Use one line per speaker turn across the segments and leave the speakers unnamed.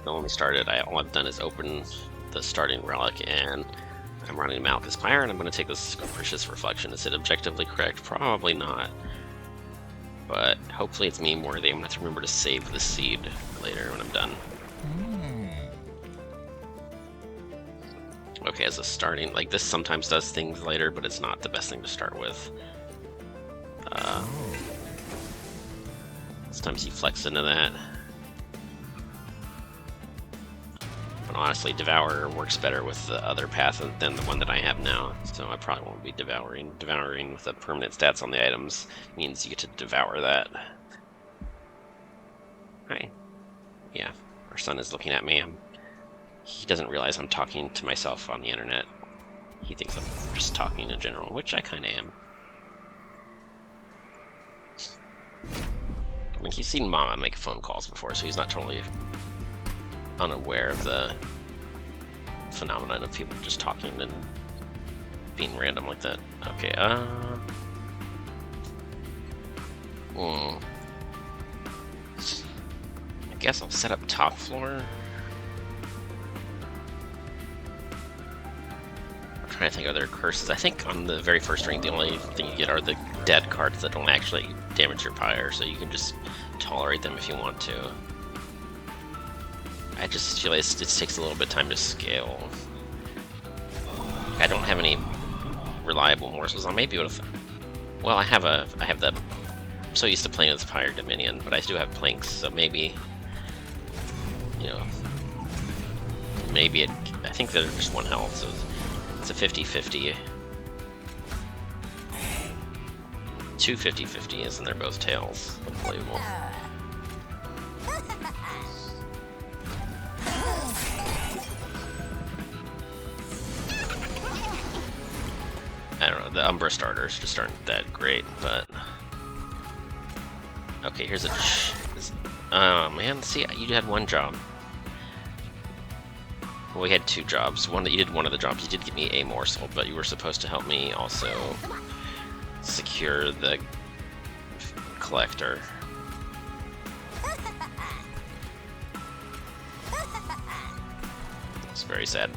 When we started, all I've done is open the starting relic, and I'm running Malicka's Pyre, and I'm going to take this Capricious Reflection. Is it objectively correct? Probably not. But hopefully it's meme worthy. I'm going to have to remember to save the seed later when I'm done. Okay, as a starting, like this sometimes does things later, but it's not the best thing to start with. Sometimes you flex into that. But honestly, Devour works better with the other path than the one that I have now, so I probably won't be devouring. Devouring with the permanent stats on the items means you get to devour that. Hi. Yeah, our son is looking at me. He doesn't realize I'm talking to myself on the internet. He thinks I'm just talking in general, which I kind of am. I mean, he's seen Mama make phone calls before, so he's not totally unaware of the phenomenon of people just talking and being random like that. Okay, I guess I'll set up top floor. I'm trying to think of other curses. I think on the very first ring, the only thing you get are the dead cards that don't actually damage your pyre, so you can just tolerate them if you want to. I just feel like it takes a little bit of time to scale. I don't have any reliable morsels. I may be able to. Well, I have the. I'm so used to playing with Pyre Dominion, but I do have planks, so maybe. You know. Maybe it. I think there's just one health, so it's a 50-50. Two 50-50s, and they're both tails. Unbelievable. I don't know, the Umbra starters just aren't that great, but... Okay, here's a... Oh man, see, you had one job. Well, we had two jobs. You did one of the jobs. You did give me a morsel, but you were supposed to help me also secure the collector. It's very sad.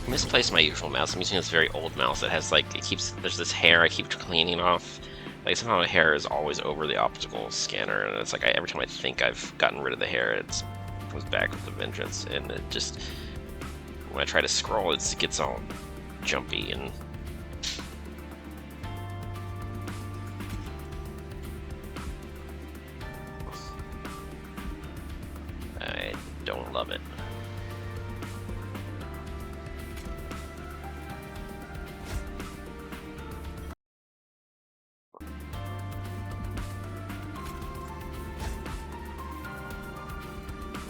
I misplaced my usual mouse. I'm using this very old mouse that has like, there's this hair I keep cleaning off. Like somehow the hair is always over the optical scanner, and it's like every time I think I've gotten rid of the hair, it comes back with a vengeance, and it just, when I try to scroll, it gets all jumpy and... I don't love it.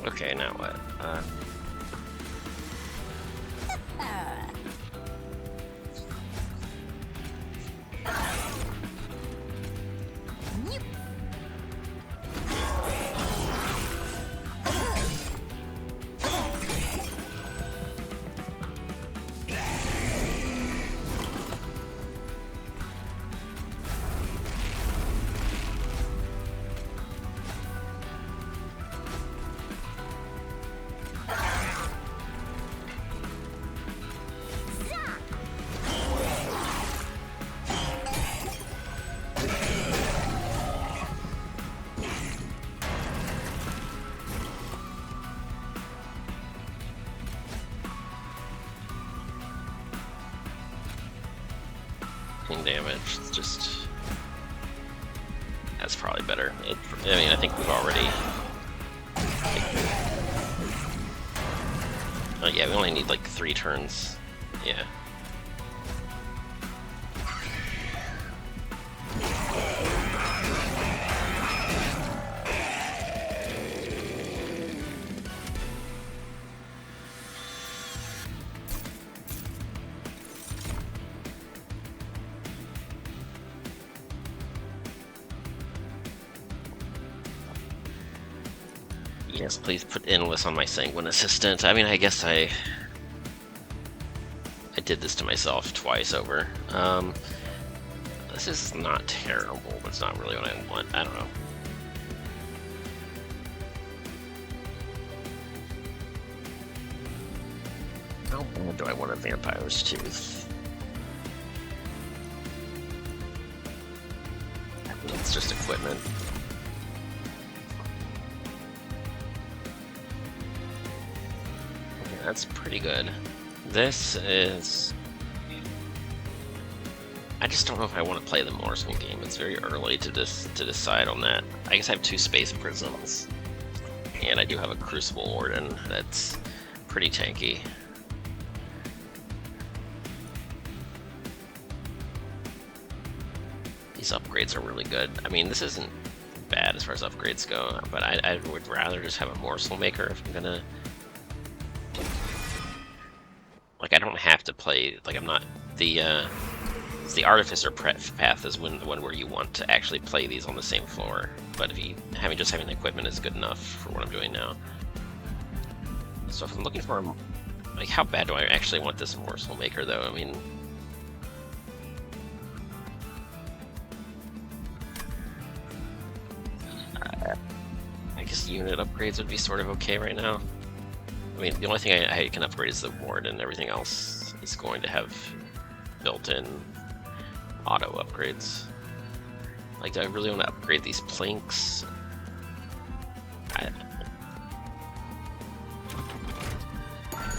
Okay, now what? Damage. It's just... That's probably better. I mean, I think we've already... Oh yeah, we only need like 3 turns. Yeah. Yes, please put endless on my sanguine assistant. I mean, I guess I did this to myself twice over. This is not terrible, but it's not really what I want. I don't know. How bad do I want a vampire's tooth? I think it's just equipment. Okay, that's pretty good. This is... I just don't know if I want to play the morsel game. It's very early to decide on that. I guess I have 2 space prisms, and I do have a crucible warden that's pretty tanky. These upgrades are really good. I mean, this isn't bad as far as upgrades go, but I would rather just have a morsel maker if I'm gonna... Like, I don't have to play... Like, I'm not... The artificer path is the one where you want to actually play these on the same floor. But if you having the equipment is good enough for what I'm doing now. So if I'm looking for, like, how bad do I actually want this morsel maker though? I mean, I guess unit upgrades would be sort of okay right now. I mean, the only thing I can upgrade is the ward, and everything else is going to have built-in auto upgrades. Like, do I really want to upgrade these planks?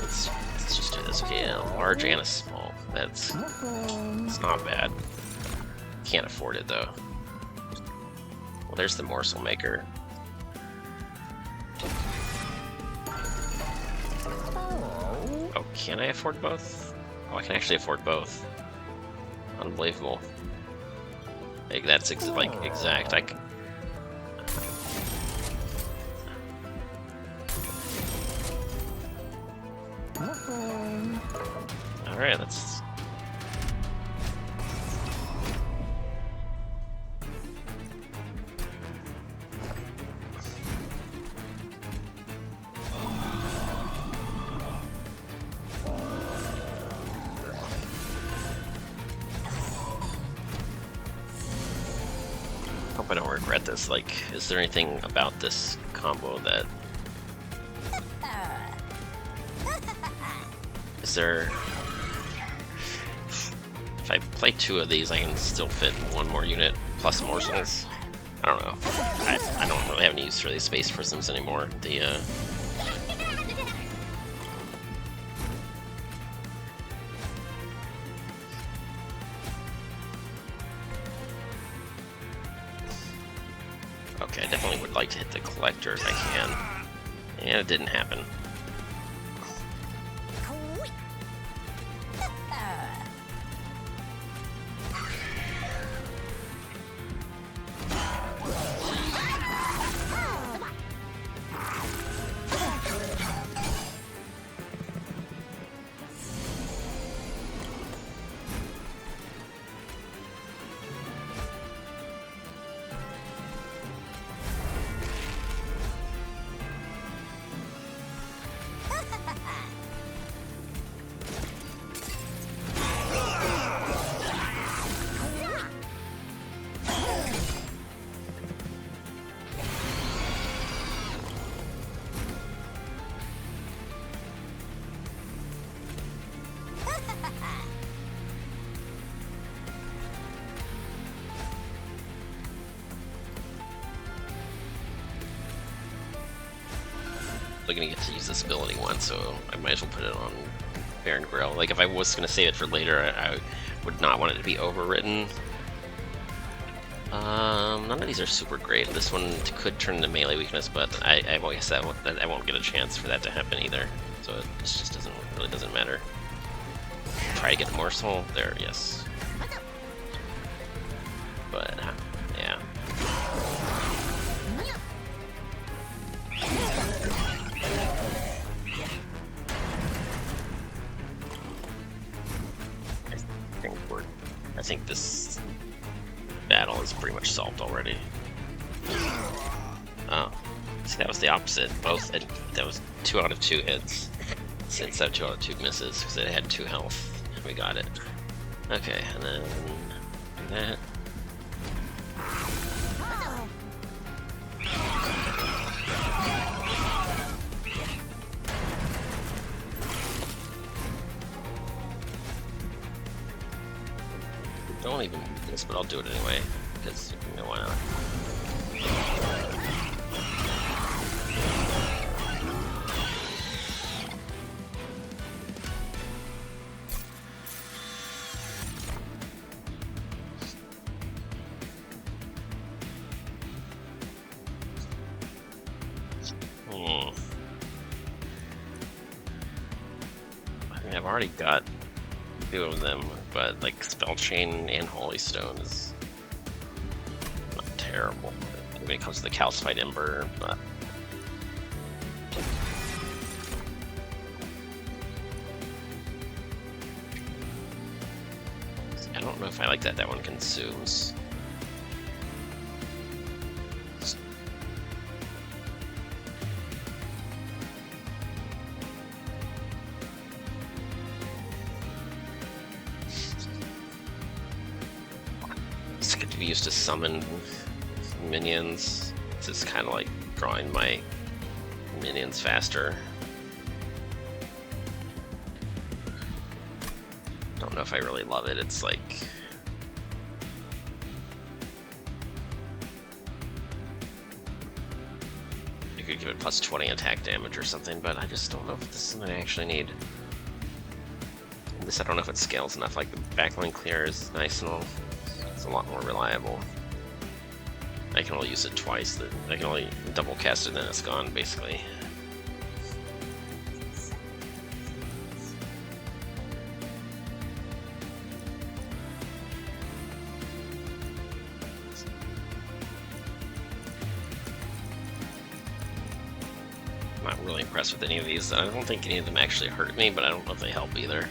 Let's just do this. Okay, a large and a small. It's not bad. Can't afford it though. Well, there's the morsel maker. Oh, can I afford both? Oh, I can actually afford both. Unbelievable. Like, that's exact. Alright, that's... Hope I don't regret this. Like, is there anything about this combo that... Is there... If I play 2 of these, I can still fit 1 more unit plus morsels. I don't know. I don't really have any use for these space prisms anymore. Okay, I definitely would like to hit the collector if I can. And it didn't happen. I'm gonna get to use this ability once, so I might as well put it on Baron Grill. Like, if I was gonna save it for later, I would not want it to be overwritten. None of these are super great. This one could turn into melee weakness, but I guess that I won't get a chance for that to happen either. So it just really doesn't matter. Try to get a morsel there, yes. But yeah. I think this battle is pretty much solved already. Oh, See, that was the opposite. Both, that was 2 out of 2 hits. Instead of 2 out of 2 misses, because it had 2 health. We got it. Okay, and then do that. Don't even do this, but I'll do it anyway, because you know why not. I mean, I've already got 2 of them, but like Spell Chain and Holy Stone is not terrible when it comes to the Calcified Ember, but I don't know if I like that one consumes. It's good to be used to summon minions. It's just kind of like drawing my minions faster. Don't know if I really love it. It's like you could give it plus 20 attack damage or something, but I just don't know if this is something I actually need. This I don't know if it scales enough. Like the backline clear is nice and all. It's a lot more reliable. I can only use it twice. I can only double cast it and then it's gone, basically. I'm not really impressed with any of these. I don't think any of them actually hurt me, but I don't know if they help either.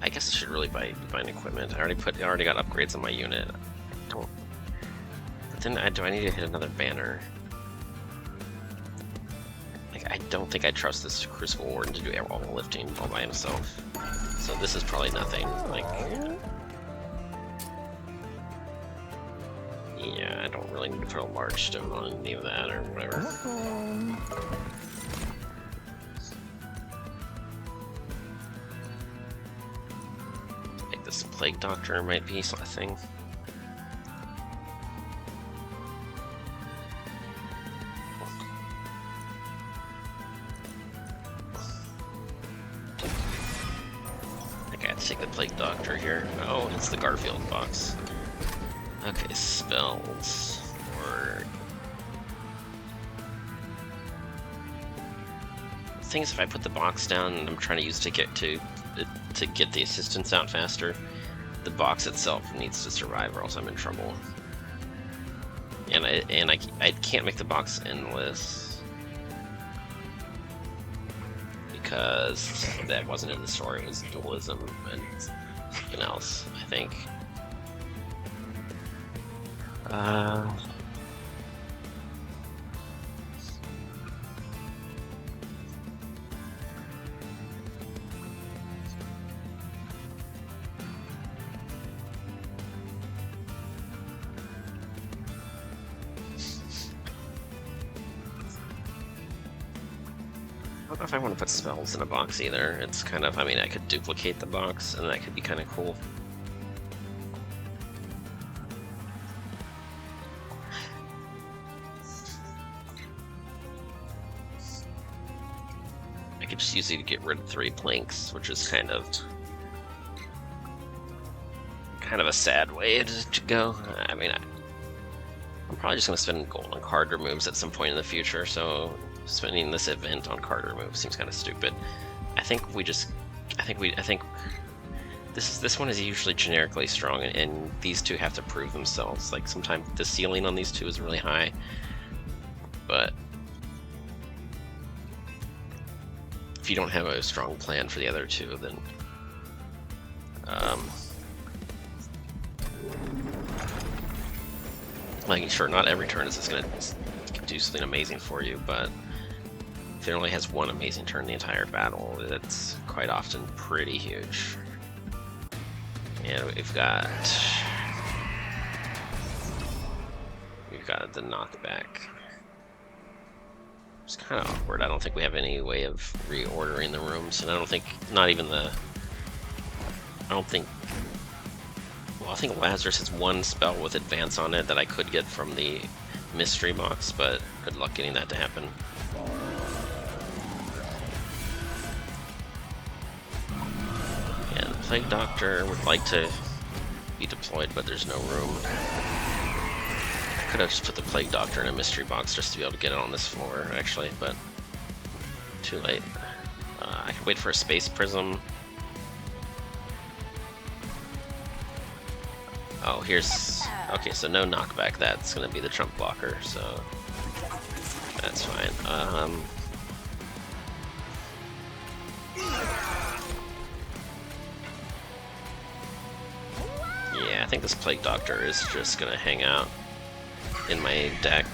I guess I should really buy divine equipment. I already got upgrades on my unit. But then do I need to hit another banner? Like I don't think I trust this Crucible Warden to do all the lifting all by himself. So this is probably nothing. Like yeah, I don't really need to put a large stone on any of that or whatever. Like this Plague Doctor might be a thing. I gotta take the Plague Doctor here. Oh, it's the Garfield box. Okay, spells. Or the thing is, if I put the box down and I'm trying to use to get the assistants out faster, the box itself needs to survive, or else I'm in trouble. And I can't make the box endless because that wasn't in the story. It was dualism and something else, I think. I don't know if I want to put spells in a box either. It's kind of, I mean, I could duplicate the box and that could be kind of cool. just use it to get rid of 3 planks, which is kind of a sad way to go. I mean, I'm probably just gonna spend gold on card removes at some point in the future, so spending this event on card removes seems kind of stupid. I think this one is usually generically strong, and these two have to prove themselves. Like, sometimes the ceiling on these two is really high, but if you don't have a strong plan for the other two, then like, sure, not every turn is just going to do something amazing for you, but if it only has one amazing turn the entire battle, it's quite often pretty huge. And we've got the knockback. It's kind of awkward. I don't think we have any way of reordering the rooms, and I don't think, well, I think Lazarus has one spell with advance on it that I could get from the mystery box, but good luck getting that to happen. And the Plague Doctor would like to be deployed, but there's no room. I could have just put the Plague Doctor in a mystery box just to be able to get it on this floor, actually, but too late. I could wait for a Space Prism. Oh, here's... okay, so no knockback. That's gonna be the trump blocker, so that's fine. Yeah, I think this Plague Doctor is just gonna hang out in my deck,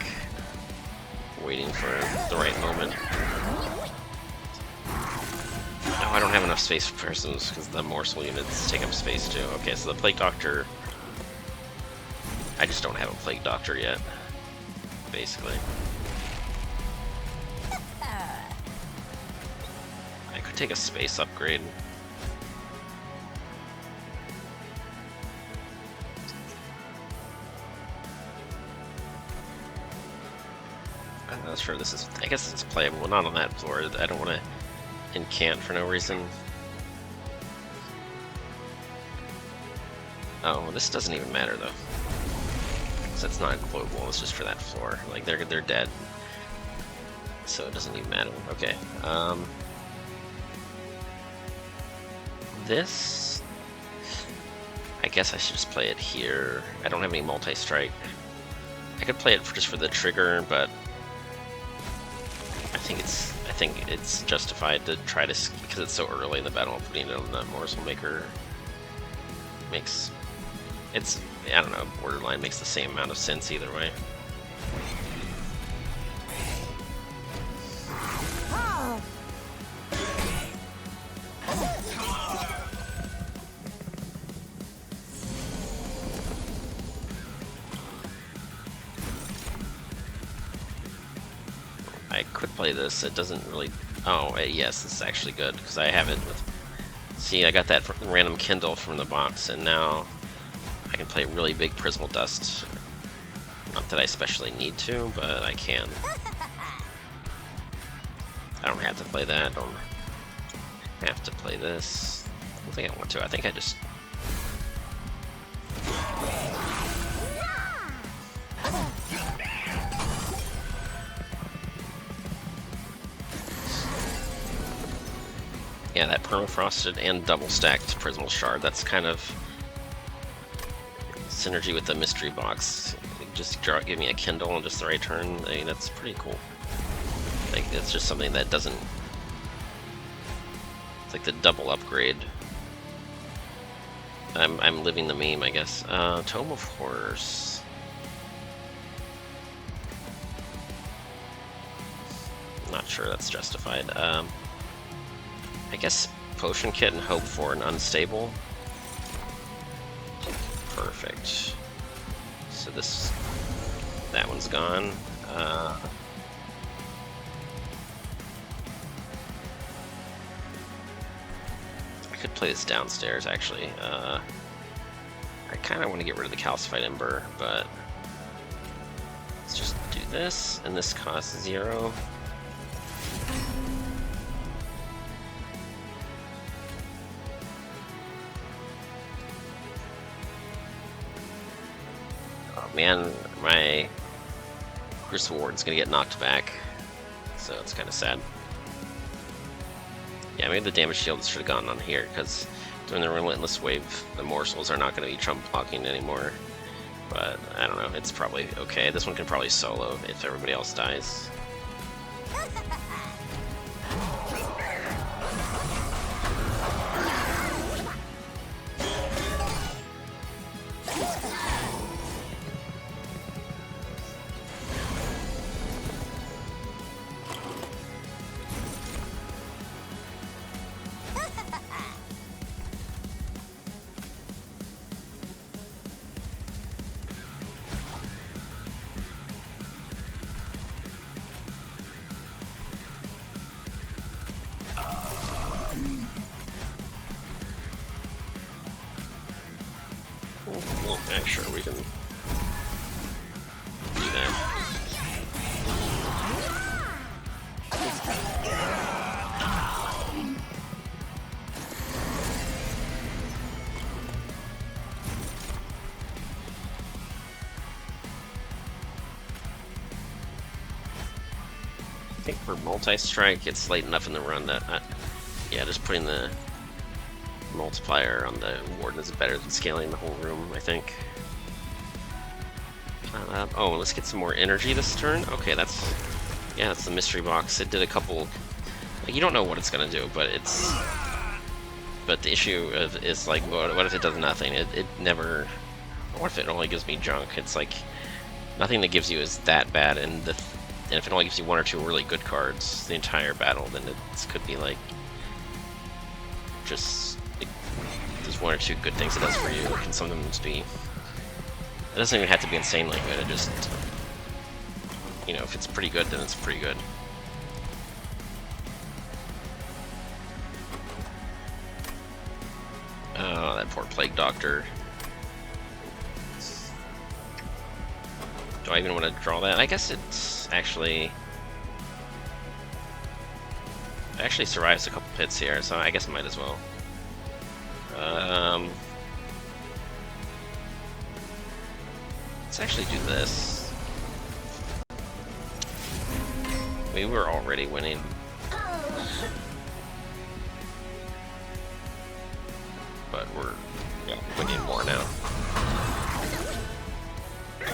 waiting for the right moment. Oh, I don't have enough space for prisms because the morsel units take up space too. Okay, so the Plague Doctor... I just don't have a Plague Doctor yet, basically. I could take a space upgrade. I'm not sure this is... I guess it's playable, not on that floor. I don't want to incant for no reason. Oh, this doesn't even matter though. So it's not quotable, it's just for that floor. Like, they're dead. So it doesn't even matter. Okay. This... I guess I should just play it here. I don't have any multi-strike. I could play it just for the trigger, but I think it's justified to try to, because it's so early in the battle, putting it on the Morsel Maker makes... it's... I don't know, borderline makes the same amount of sense either way. I could play this, it doesn't really... oh, yes, this is actually good, because I have it with... see, I got that random Kindle from the box, and now I can play really big Prismal Dust. Not that I especially need to, but I can. I don't have to play that. I don't have to play this. I don't think I want to. I think I just... yeah, that permafrosted and double stacked Prismal Shard. That's kind of synergy with the mystery box. Just give me a Kindle on just the right turn. I mean, that's pretty cool. Like, it's just something that doesn't... it's like the double upgrade. I'm living the meme, I guess. Tome of Horrors. Not sure that's justified. I guess Potion Kit and hope for an unstable. Perfect. So that one's gone. I could play this downstairs, actually. I kind of want to get rid of the Calcified Ember, but let's just do this, and this costs 0. man, my Crucible Warden's gonna get knocked back, so it's kind of sad. Yeah, maybe the damage shield should have gone on here, because during the Relentless Wave, the morsels are not going to be chump blocking anymore. But, I don't know, it's probably okay. This one can probably solo if everybody else dies. Well, yeah, sure, we can do that. I think for multi-strike, it's late enough in the run that, yeah, just putting the multiplier on the Warden is better than scaling the whole room, I think. Oh, let's get some more energy this turn. Okay, that's the mystery box. It did a couple. Like, you don't know what it's gonna do, but it's. But the issue is like, what if it does nothing? It never. What if it only gives me junk? It's like nothing that gives you is that bad, and if it only gives you one or two really good cards the entire battle, then it could be like just. There's one or two good things it does for you. It can sometimes be. It doesn't even have to be insanely good. It just, you know, if it's pretty good, then it's pretty good. Oh, that poor Plague Doctor. Do I even want to draw that? I guess it's actually. It actually survives a couple hits here, so I guess I might as well. Let's actually do this. We were already winning. But we're winning more now. I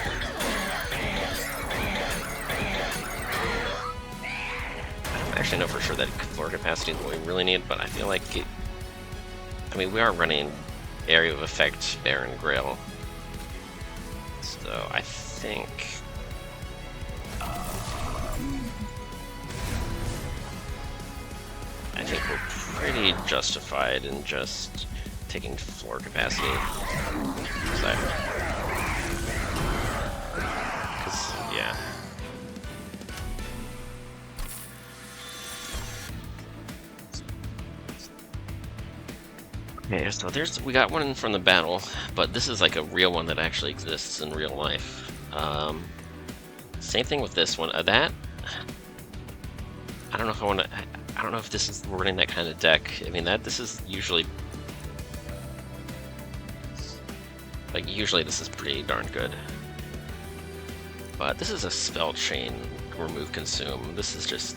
don't actually know for sure that floor capacity is what we really need, but I feel like it. I mean, we are running Area of Effect, Baron Grail. So I think we're pretty justified in just taking floor capacity. Yeah. Okay, so we got one from the battle, but this is like a real one that actually exists in real life. Same thing with this one. That I don't know if I want to. I don't know if this is we're running that kind of deck. I mean, this is usually usually this is pretty darn good. But this is a spell chain remove consume. This is just.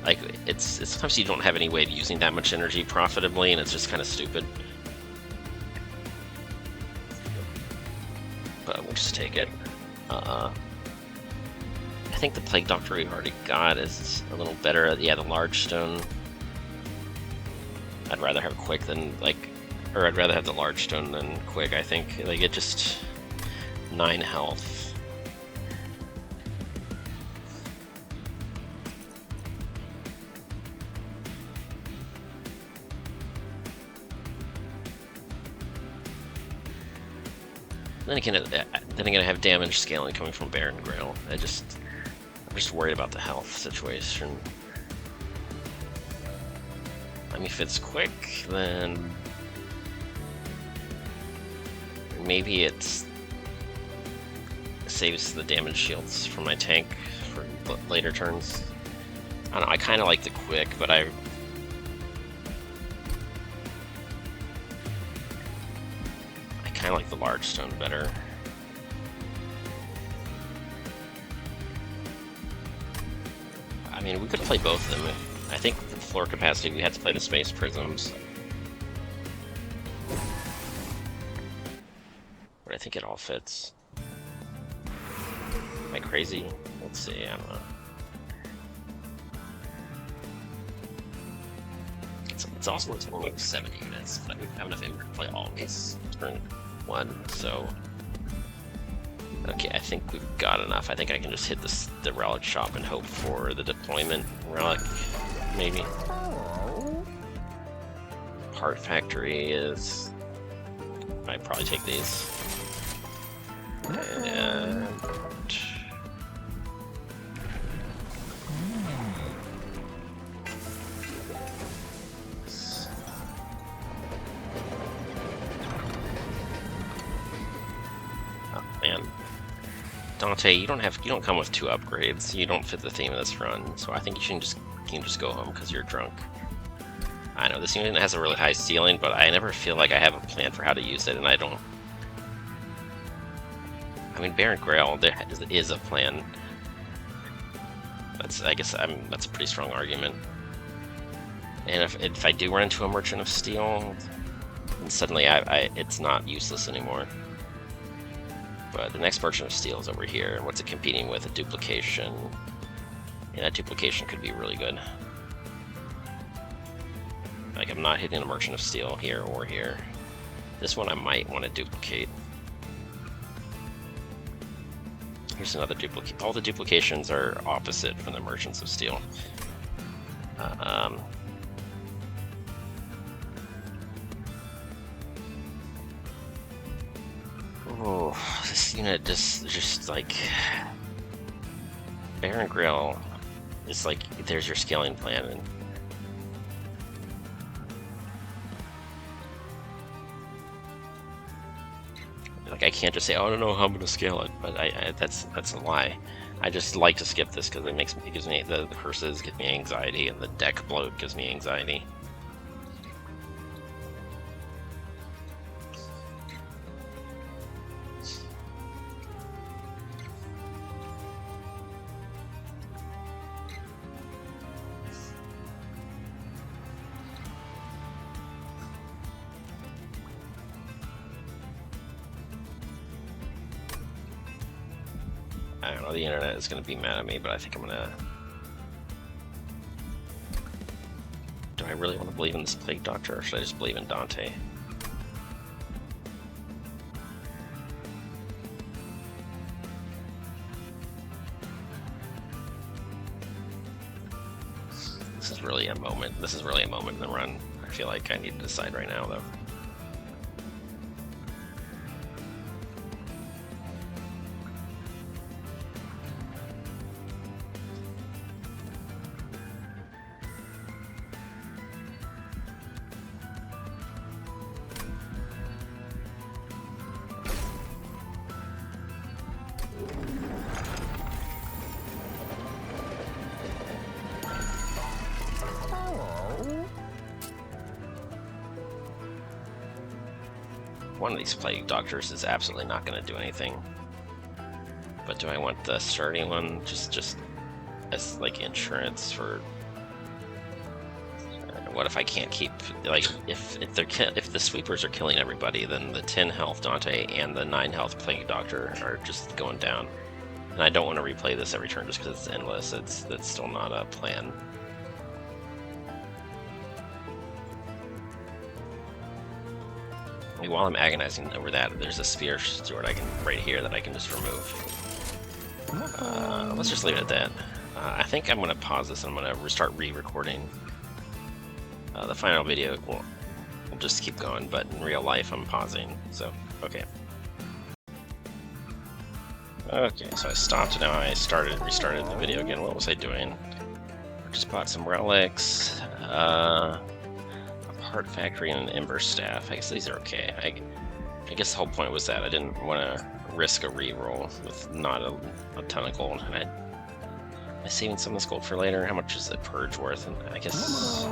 Like, it's sometimes you don't have any way of using that much energy profitably, and it's just kind of stupid. But we'll just take it. I think the Plague Doctor we've already got is a little better. Yeah, the Large Stone. I'd rather have Quick than, or I'd rather have the Large Stone than Quick, I think. Like, it just... 9 health. Then again, I have damage scaling coming from Baron Grail. I'm just worried about the health situation. I mean, if it's quick, then maybe it saves the damage shields from my tank for later turns. I don't know. I kind of like the quick, but I kind of like the Large Stone better. mean, we could play both of them. I think for floor capacity, we had to play the Space Prisms. But I think it all fits. Am I crazy? Let's see, I don't know. It's also only 7 units, but we have enough inventory to play all these turn 1, so... Okay, I think we've got enough. I think I can just hit the relic shop and hope for the deployment relic, maybe. Part factory is... I'd probably take these. And... Oh, man. Dante, you don't come with 2 upgrades. You don't fit the theme of this run, so I think you can just go home because you're drunk. I know this unit has a really high ceiling, but I never feel like I have a plan for how to use it, and I don't. I mean, Baron Grail, there is a plan. I guess that's a pretty strong argument. And if I do run into a Merchant of Steel, then suddenly it's not useless anymore. But the next Merchant of Steel is over here, and what's it competing with? A duplication. And that duplication could be really good. Like, I'm not hitting a Merchant of Steel here or here. This one I might want to duplicate. Here's another duplicate. All the duplications are opposite from the Merchants of Steel. Oh, this unit just like... Baron Grail is like, there's your scaling plan, and like I can't just say, oh, I don't know how I'm gonna scale it, but that's a lie. I just like to skip this because it gives me the curses give me anxiety, and the deck bloat gives me anxiety. I don't know, the internet is going to be mad at me, but I think I'm going to... Do I really want to believe in this Plague Doctor, or should I just believe in Dante? This is really a moment in the run. I feel like I need to decide right now, though. One of these Plague Doctors is absolutely not going to do anything. But do I want the sturdy one just as like insurance for? What if I can't keep, like, if the sweepers are killing everybody, then the 10 health Dante and the 9 health Plague Doctor are just going down. And I don't want to replay this every turn just because it's endless. That's still not a plan. While I'm agonizing over that, there's a Spear Steward right here that I can just remove. Let's just leave it at that. I think I'm going to pause this and I'm going to start re-recording. The final video will just keep going, but in real life I'm pausing, so, okay. Okay, so I stopped, now I restarted the video again. What was I doing? Just bought some relics, a part factory and an ember staff. I guess these are okay. I guess the whole point was that I didn't want to risk a reroll with not a ton of gold. And am I saving some of this gold for later? How much is the purge worth? And I guess...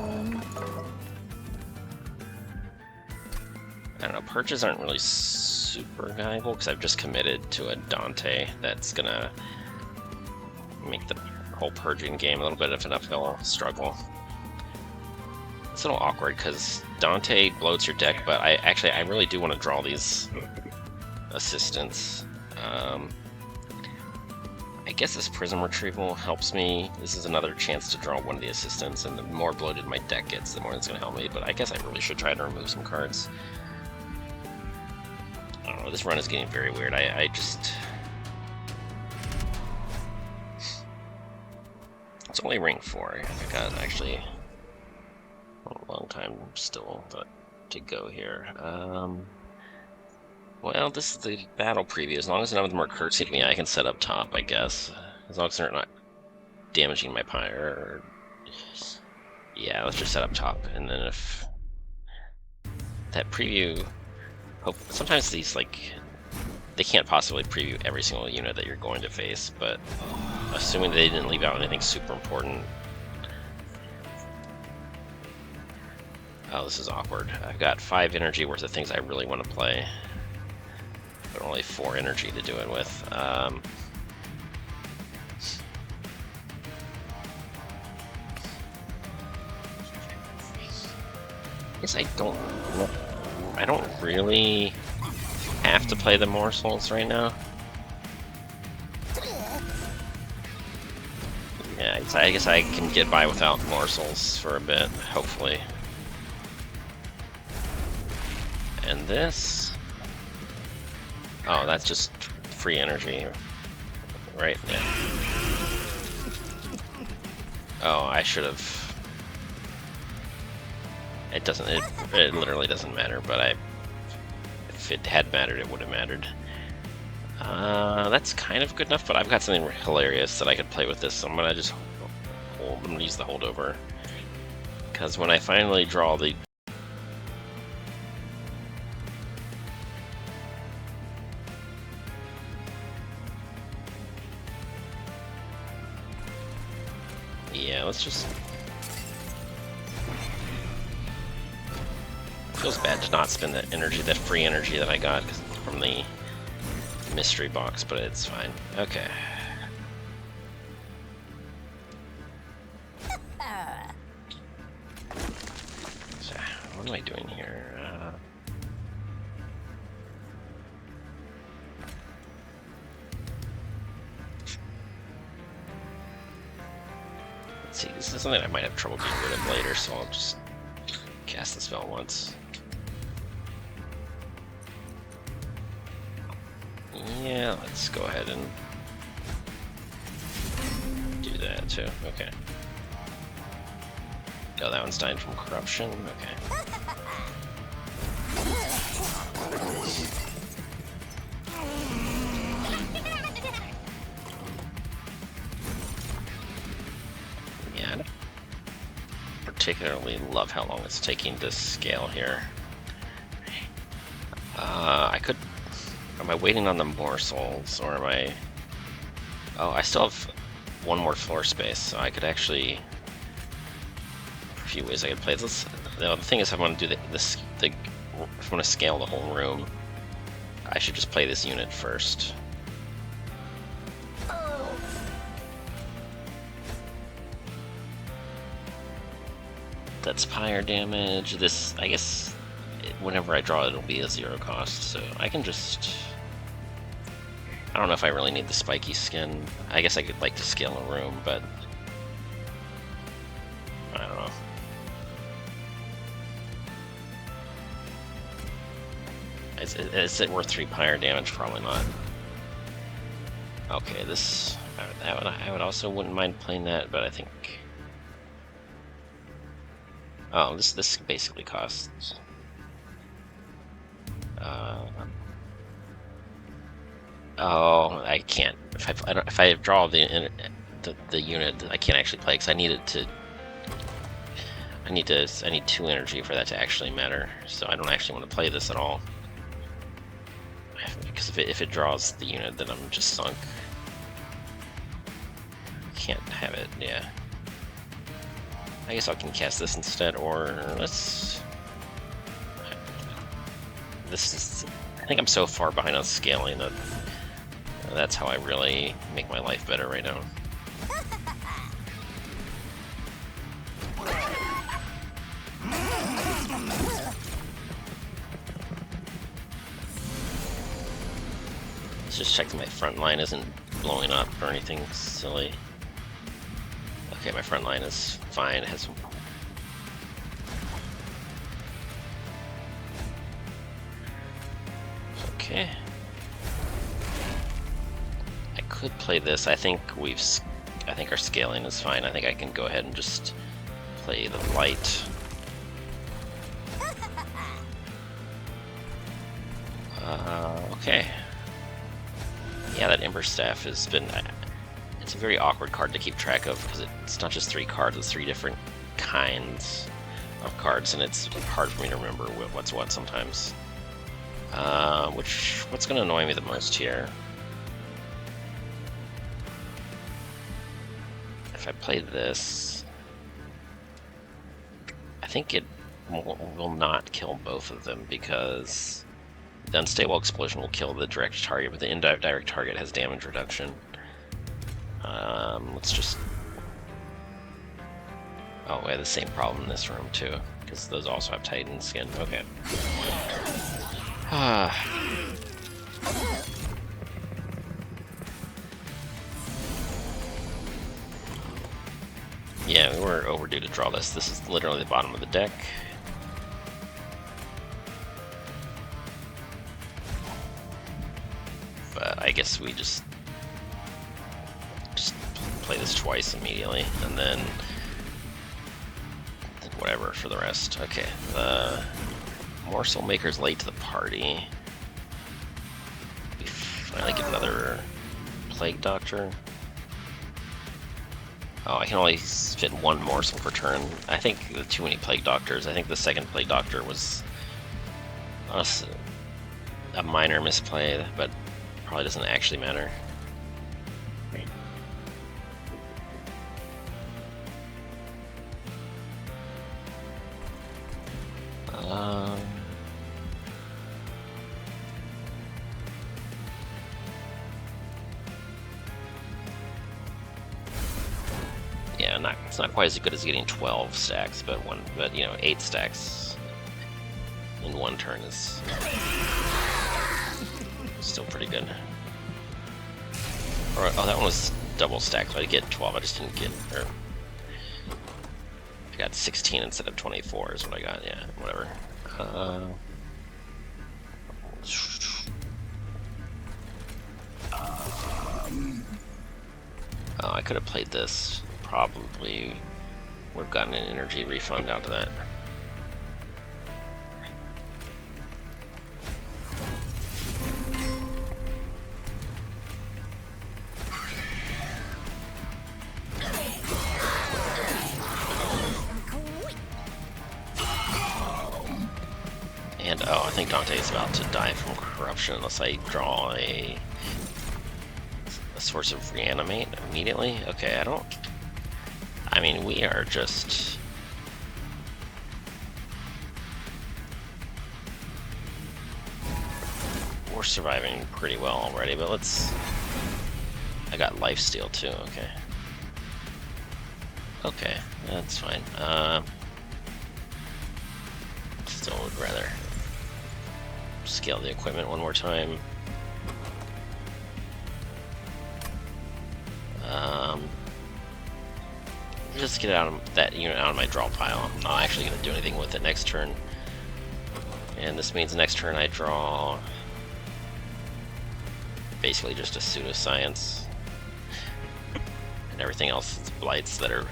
I don't know, purges aren't really super valuable because I've just committed to a Dante that's gonna make the whole purging game, a little bit of an uphill struggle. It's a little awkward because Dante bloats your deck, but I really do want to draw these assistants. I guess this Prism Retrieval helps me. This is another chance to draw one of the assistants, and the more bloated my deck gets, the more it's going to help me, but I guess I really should try to remove some cards. I don't know, this run is getting very weird. I just... It's only ring 4. I've got actually a long time still to go here. Well, this is the battle preview. As long as none of them are curtsing me, I can set up top, I guess. As long as they're not damaging my pyre. Yeah, let's just set up top. And then if that preview... Sometimes these, like... They can't possibly preview every single unit that you're going to face, but assuming they didn't leave out anything super important... Oh, this is awkward. I've got 5 energy worth of things I really want to play. But only 4 energy to do it with. I guess I don't really have to play the morsels right now. Yeah, I guess I can get by without morsels for a bit, hopefully. And this... Oh, that's just free energy, right? Yeah. Oh, I should have... It doesn't... It literally doesn't matter, but if it had mattered, it would have mattered. That's kind of good enough, but I've got something hilarious that I could play with this, so I'm gonna just I'm gonna use the holdover. Because when I finally draw the... Yeah, let's just... Feels bad to not spend that energy, that free energy that I got from the mystery box, but it's fine. Okay. So, what am I doing here? Let's see, this is something I might have trouble getting rid of later, so I'll just cast the spell once. Yeah, let's go ahead and do that too. Okay. Oh, that one's dying from corruption. Okay. Yeah, I don't particularly love how long it's taking to scale here. I could... Am I waiting on the morsels, or am I... Oh, I still have one more floor space, so I could actually... A few ways I could play this. The thing is, if I want to do if I want to scale the whole room, I should just play this unit first. That's pyre damage. This, I guess, whenever I draw it, it'll be a 0 cost, so I can just... I don't know if I really need the spiky skin. I guess I could like to scale a room, but... I don't know. Is it worth 3 pyre damage? Probably not. Okay, this... I would also wouldn't mind playing that, but I think... Oh, this basically costs... Oh, I can't. If I draw the unit, I can't actually play because I need it to. I need 2 energy for that to actually matter. So I don't actually want to play this at all. Because if it draws the unit, then I'm just sunk. Can't have it. Yeah. I guess I can cast this instead, or let's. This is. I think I'm so far behind on scaling that that's how I really make my life better right now. just check that my front line isn't blowing up or anything silly. Okay, my front line is fine. It has okay. I could play this. I think our scaling is fine. I think I can go ahead and just play the light. Okay. Yeah, that Ember Staff has been... it's a very awkward card to keep track of, because it's not just 3 cards, it's 3 different kinds of cards, and it's hard for me to remember what's what sometimes. What's going to annoy me the most here? If I play this, I think it will not kill both of them, because the Unstable Explosion will kill the direct target, but the indirect target has damage reduction. Let's just... oh, we have the same problem in this room too, because those also have Titan skin. Okay. Yeah, we were overdue to draw this. This is literally the bottom of the deck. But I guess we just play this twice immediately, and then whatever for the rest. Okay, the Morsel Maker's late to the party. We finally get another Plague Doctor. Oh, I can only fit 1 morsel per turn. I think too many Plague Doctors. I think the second Plague Doctor was a minor misplay, but probably doesn't actually matter. Yeah, it's not quite as good as getting 12 stacks, but you know, 8 stacks in 1 turn is still pretty good. Or, oh, that one was double stacked, so I get 12. I just didn't get, or I got 16 instead of 24 is what I got. Yeah, whatever. Oh, I could have played this. Probably would have gotten an energy refund out of that. And oh, I think Dante's about to die from corruption unless I draw a source of reanimate immediately. Okay, I mean, we are just... we're surviving pretty well already, but let's... I got lifesteal too, okay. Okay, that's fine. Still would rather scale the equipment one more time. Just get that unit out of my draw pile. I'm not actually going to do anything with it next turn. And this means next turn I draw basically just a pseudoscience. And everything else is blights that are...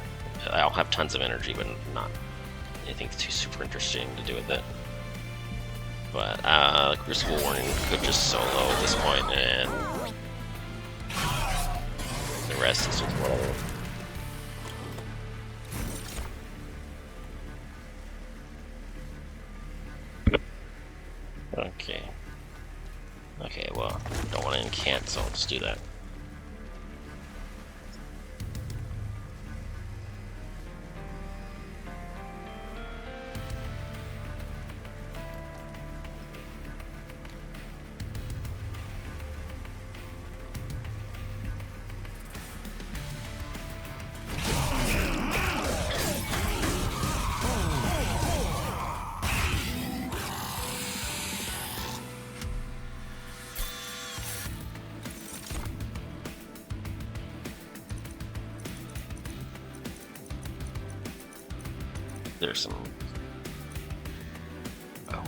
I'll have tons of energy, but not anything too super interesting to do with it. But Crucible Warning could just solo at this point, and the rest is just whatever. Okay. Okay, well, don't want to incant, so I'll just do that. there's some...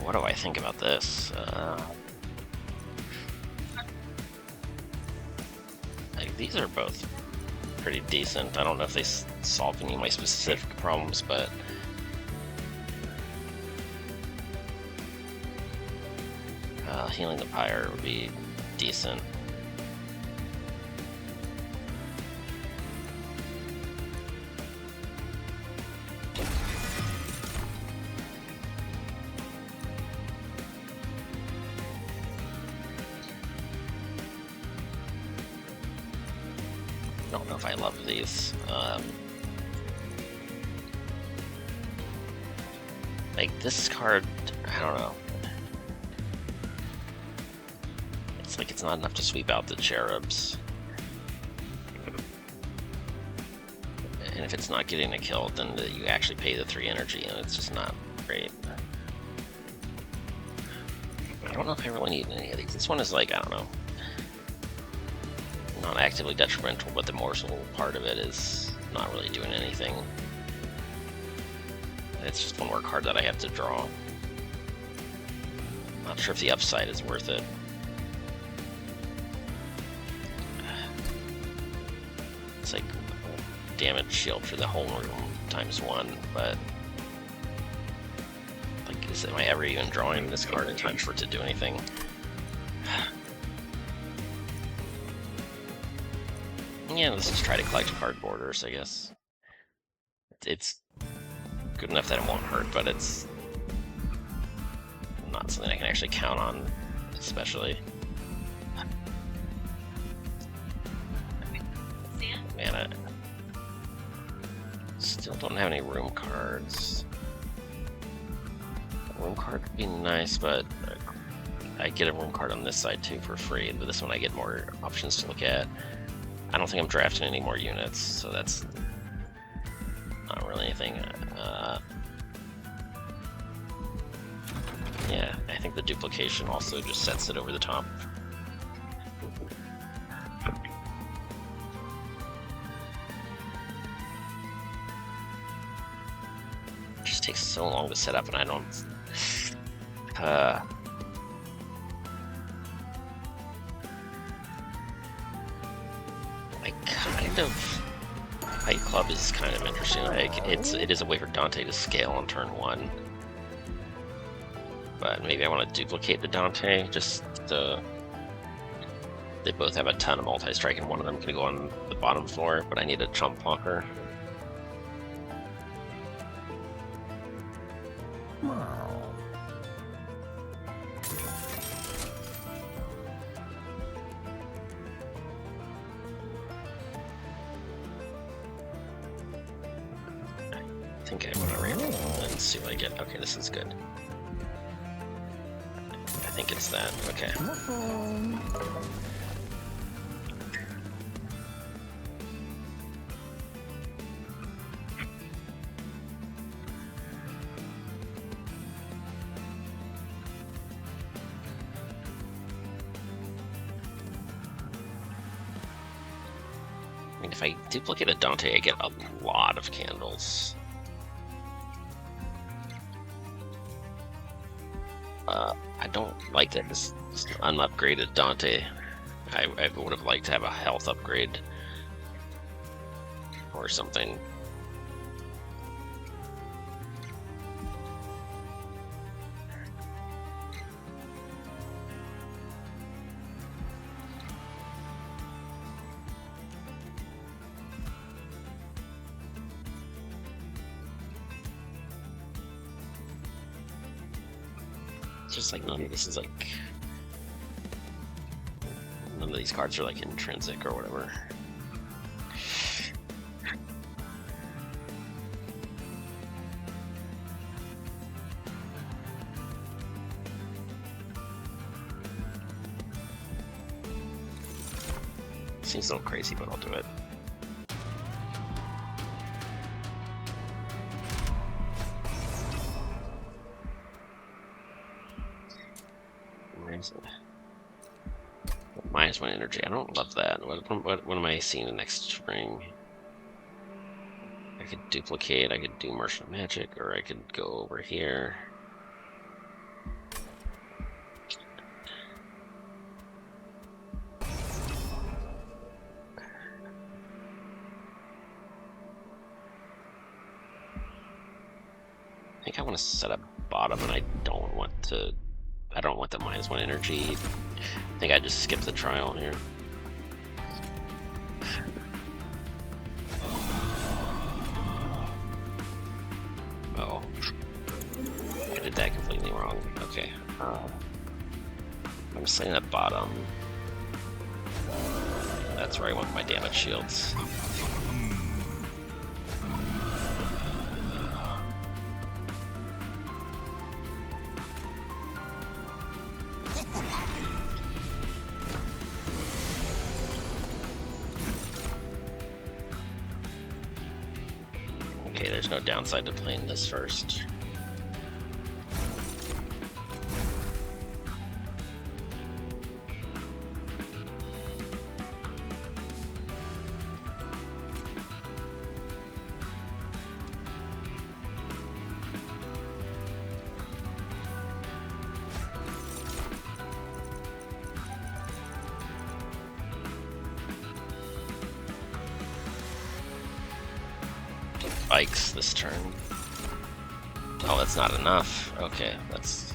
what do I think about this? Like, these are both pretty decent. I don't know if they solve any of my specific problems, but... healing the pyre would be decent. I don't know if I love these. Like, this card, I don't know. It's like it's not enough to sweep out the cherubs. And if it's not getting a kill, then you actually pay the 3 energy, and it's just not great. I don't know if I really need any of these. This one is like, I don't know, not actively detrimental, but the morsel part of it is not really doing anything. It's just one more card that I have to draw. Not sure if the upside is worth it. It's like damage shield for the whole room ×1, but like, am I ever even drawing this card in time for it to do anything? Yeah, let's just try to collect card borders, I guess. It's good enough that it won't hurt, but it's not something I can actually count on, especially. Man, I still don't have any room cards. A room card would be nice, but I get a room card on this side too for free, but this one I get more options to look at. I don't think I'm drafting any more units, so that's not really anything. Yeah, I think the duplication also just sets it over the top. It just takes so long to set up, and I don't... Fight Club is kind of interesting. Like, it is a way for Dante to scale on turn 1. But maybe I want to duplicate the Dante, just to... They both have a ton of multi-strike, and one of them can go on the bottom floor, but I need a chump blocker. I think I want to reroll and see what I get. Okay, this is good. I think it's that. Okay. I mean, if I duplicate a Dante, I get a lot of candles. I don't like that this is an unupgraded Dante. I would have liked to have a health upgrade or something. Just like none of this is like, none of these cards are like intrinsic or whatever. Seems a little crazy, but I'll do it. -1 energy. I don't love that. What am I seeing the next spring? could duplicate, I could do Martial Magic, or I could go over here. I think I want to set up bottom, and I don't want the -1 energy. I think I just skipped the trial here. Oh, I did that completely wrong. Okay, I'm setting up bottom. That's where I want my damage shields. Okay, there's no downside to playing this first. Spikes this turn. Oh, that's not enough. Okay, that's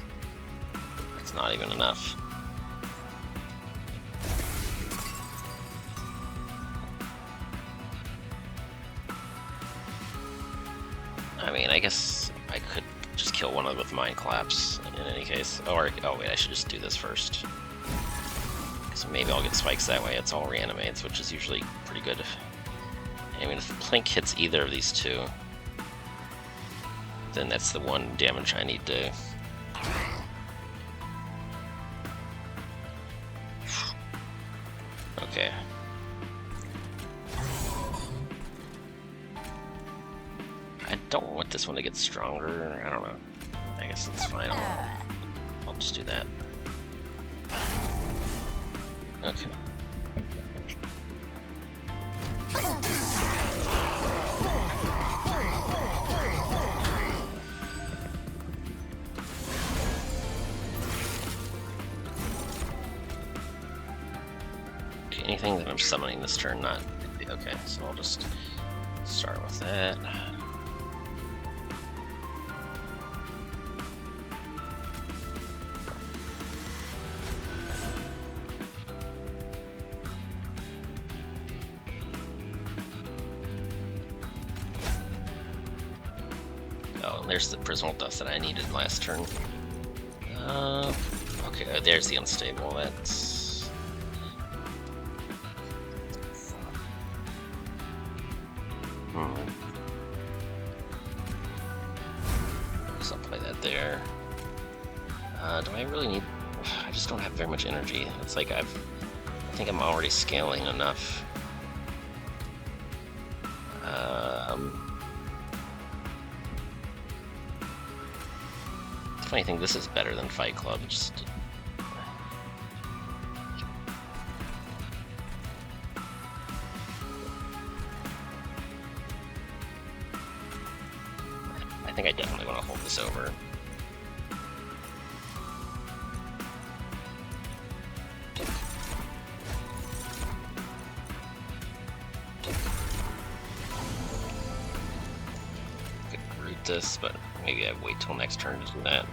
not even enough. I mean, I guess I could just kill one of them with Mind Collapse in any case. Or, oh wait, I should just do this first. Because maybe I'll get spikes that way. It's all reanimates, which is usually pretty good. I mean, if Plink hits either of these two, then that's the one damage I need to... Okay. I don't want this one to get stronger. I don't know. I guess it's fine. I'll just do that. Okay. Anything that I'm summoning this turn, not... Okay, so I'll just start with that. Oh, and there's the Prismal Dust that I needed last turn. Okay, there's the Unstable. That's... So I'll play that there. Do I really need... I just don't have very much energy. It's like I think I'm already scaling enough. The funny thing, this is better than Fight Club. Just... I think I definitely want to hold this over. Could root this, but maybe I wait till next turn to do that.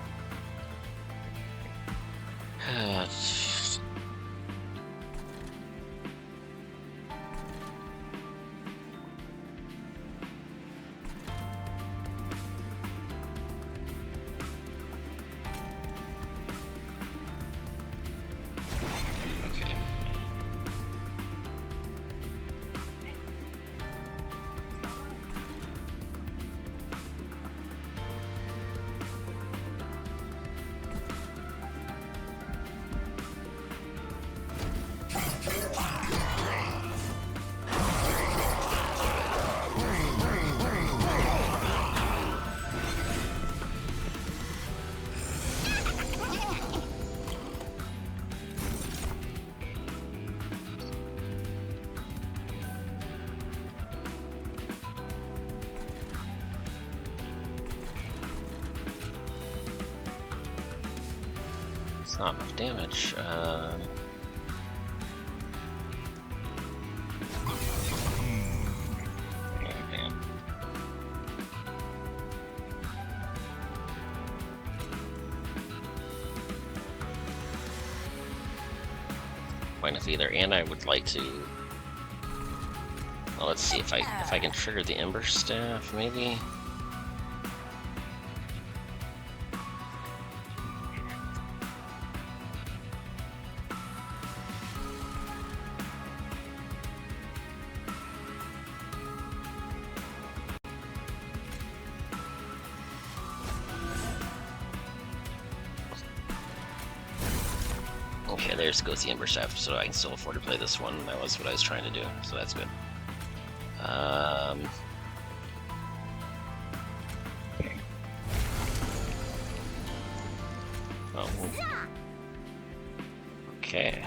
It's not enough damage. Point of either, and I would like to. Well, let's see if I can trigger the Ember Staff, maybe. Okay, there goes the Ember Staff, so I can still afford to play this one. That was what I was trying to do, so that's good. Oh. Okay.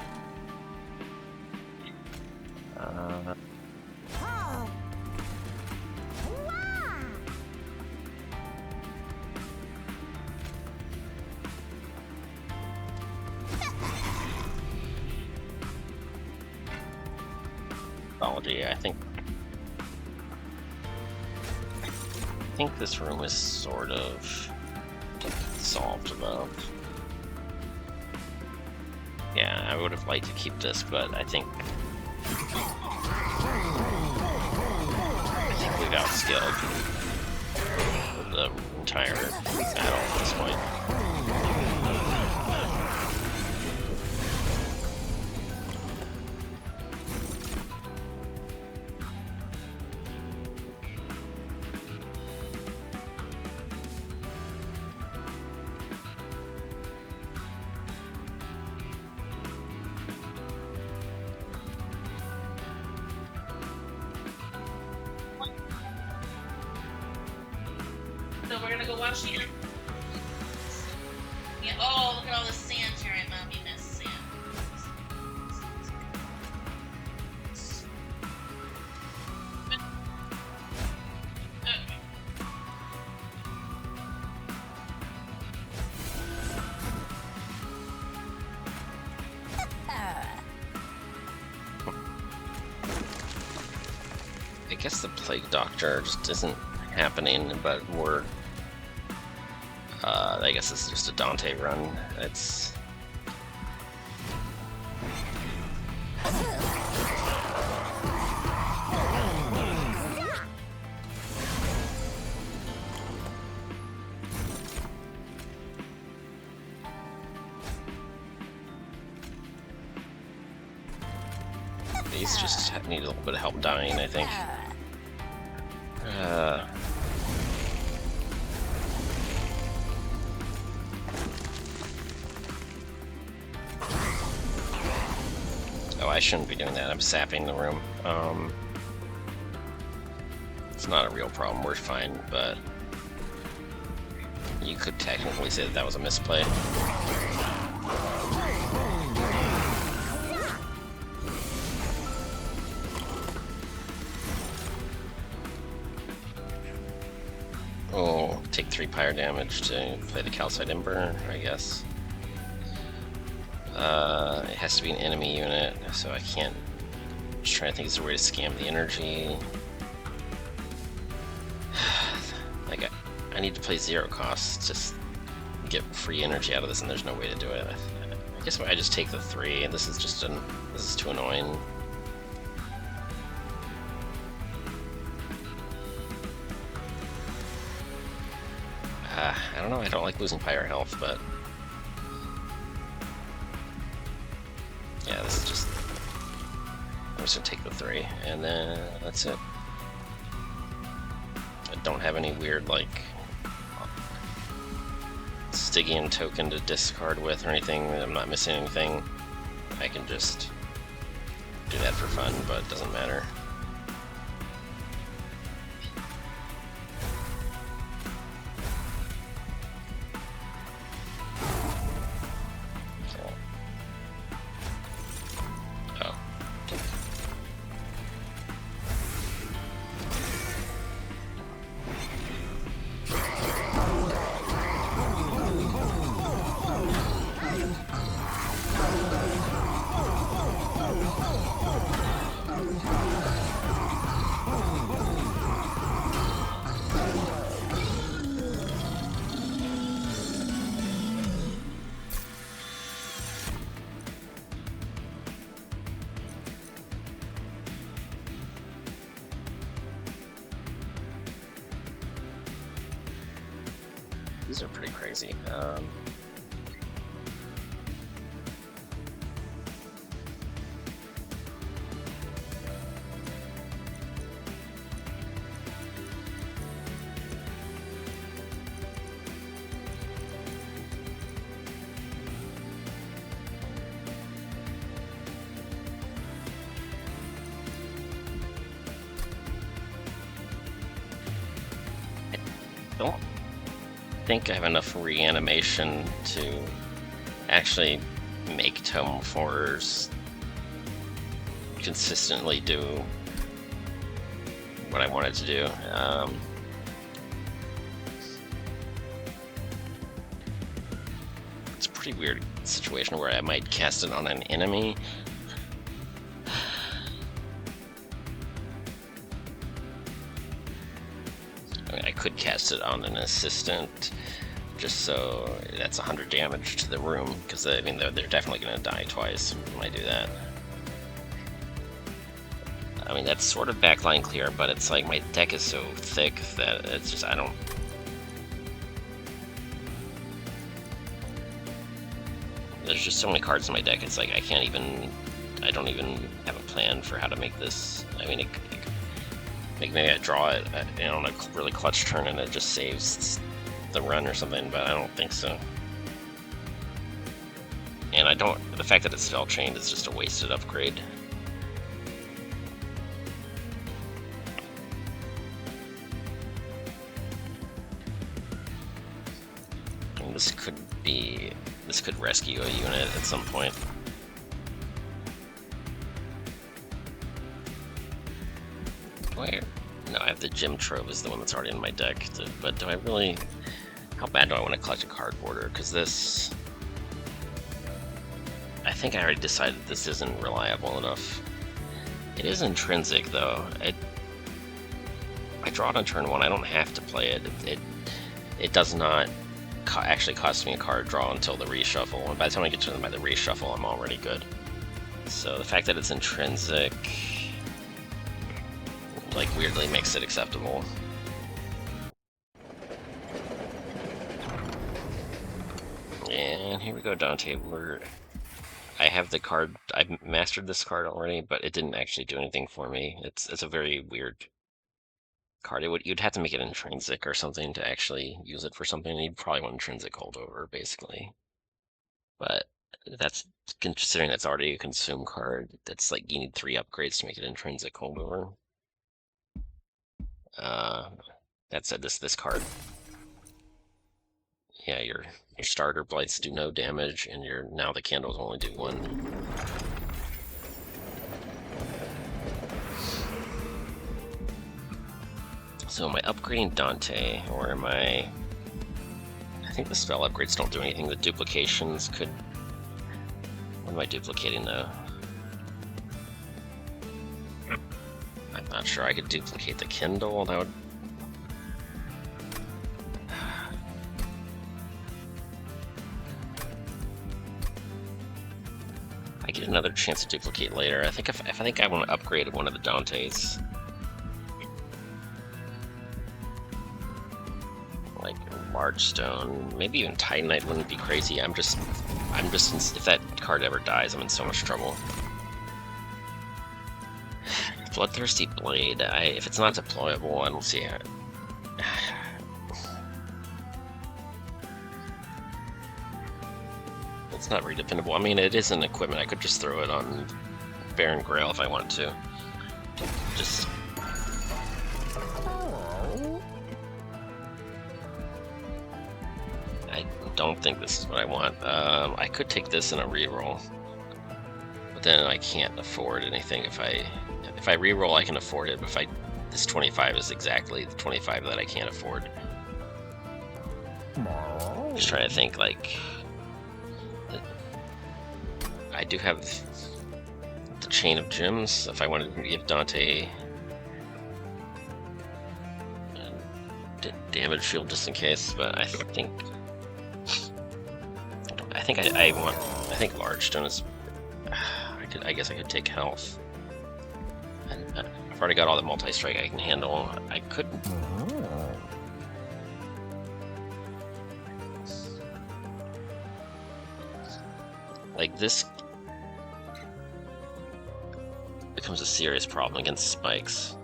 I think this room is sort of solved above. Yeah, I would have liked to keep this, but I think we've outskilled the entire battle at this point.
So we're gonna go watch the. Yeah. Oh, look at all the sand here. Mommy miss sand.
I guess the Plague Doctor just isn't happening, but we're I guess this is just a Dante run. It's these just need a little bit of help dying, I think. Oh, I shouldn't be doing that. I'm sapping the room. It's not a real problem. We're fine, but you could technically say that that was a misplay. Oh, take 3 pyre damage to play the Calcite Ember, I guess. It has to be an enemy unit, so I can't. Just trying to think, is there a way to scam the energy? Like, I need to play 0 costs, just get free energy out of this, and there's no way to do it. I guess I just take the 3, and this is just this is too annoying. I don't know, I don't like losing pyre health, but yeah, this is just, I'm just gonna take the 3, and then that's it. I don't have any weird, like, Stygian token to discard with or anything. I'm not missing anything. I can just do that for fun, but it doesn't matter. these are pretty crazy. I don't think I have enough reanimation to actually make Tome 4s consistently do what I wanted to do. It's a pretty weird situation where I might cast it on an enemy. I mean, I could cast it on an assistant, just so that's 100 damage to the room, because I mean they're definitely going to die twice when I do that. I mean, that's sort of backline clear, but it's like my deck is so thick that it's just, I don't... There's just so many cards in my deck, it's like I don't even have a plan for how to make this. I mean, maybe I draw it on a really clutch turn and it just saves the run or something, but I don't think so. And the fact that it's spell chained is just a wasted upgrade. And this could rescue a unit at some point. Where? No, I have the Gym Trove is the one that's already in my deck, but do I really... How bad do I want to collect a card border? Because this... I think I already decided this isn't reliable enough. It is intrinsic, though. I draw it on turn 1, I don't have to play it. It does not actually cost me a card draw until the reshuffle, and by the time I get to them by the reshuffle, I'm already good. So the fact that it's intrinsic... like weirdly makes it acceptable. And here we go, Dante. I have the card. I've mastered this card already, but it didn't actually do anything for me. It's a very weird card. You'd have to make it intrinsic or something to actually use it for something. You'd probably want intrinsic holdover, basically. But that's considering that's already a consume card. That's like you need 3 upgrades to make it intrinsic holdover. That said, this card. Yeah, your starter blights do no damage, and now the candles only do 1. So am I upgrading Dante, or am I... I think the spell upgrades don't do anything. The duplications could... What am I duplicating, though? I'm not sure I could duplicate the Kindle. That would... I get another chance to duplicate later. I think I want to upgrade one of the Dantes. Like Large Stone, maybe even Titanite wouldn't be crazy. I'm just if that card ever dies, I'm in so much trouble. Bloodthirsty Blade. If it's not deployable, I don't see it. It's not very dependable. I mean, it is an equipment. I could just throw it on Baron Grail if I wanted to. Just... I don't think this is what I want. I could take this in a reroll, but then I can't afford anything. If I reroll, I can afford it. But this 25 is exactly the 25 that I can't afford. Just trying to think, like... I do have the Chain of Gems, if I wanted to give Dante damage shield just in case, but I think Large Stone is... I guess I could take health. I've already got all the multi-strike I can handle. I could... Like, this becomes a serious problem against spikes.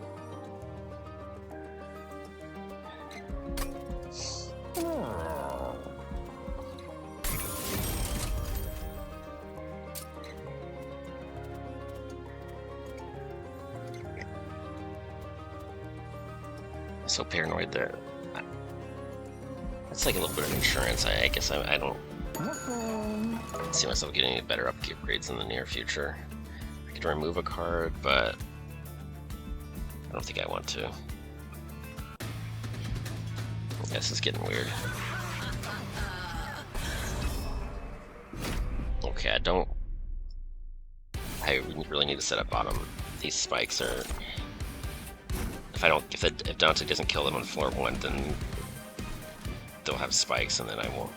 So paranoid there. That's like a little bit of insurance. I guess I don't see myself getting any better upgrades in the near future. I could remove a card, but I don't think I want to. This is getting weird. Okay, I really need to set up bottom. These spikes are. If Dante doesn't kill them on floor 1, then they'll have spikes, and then I won't.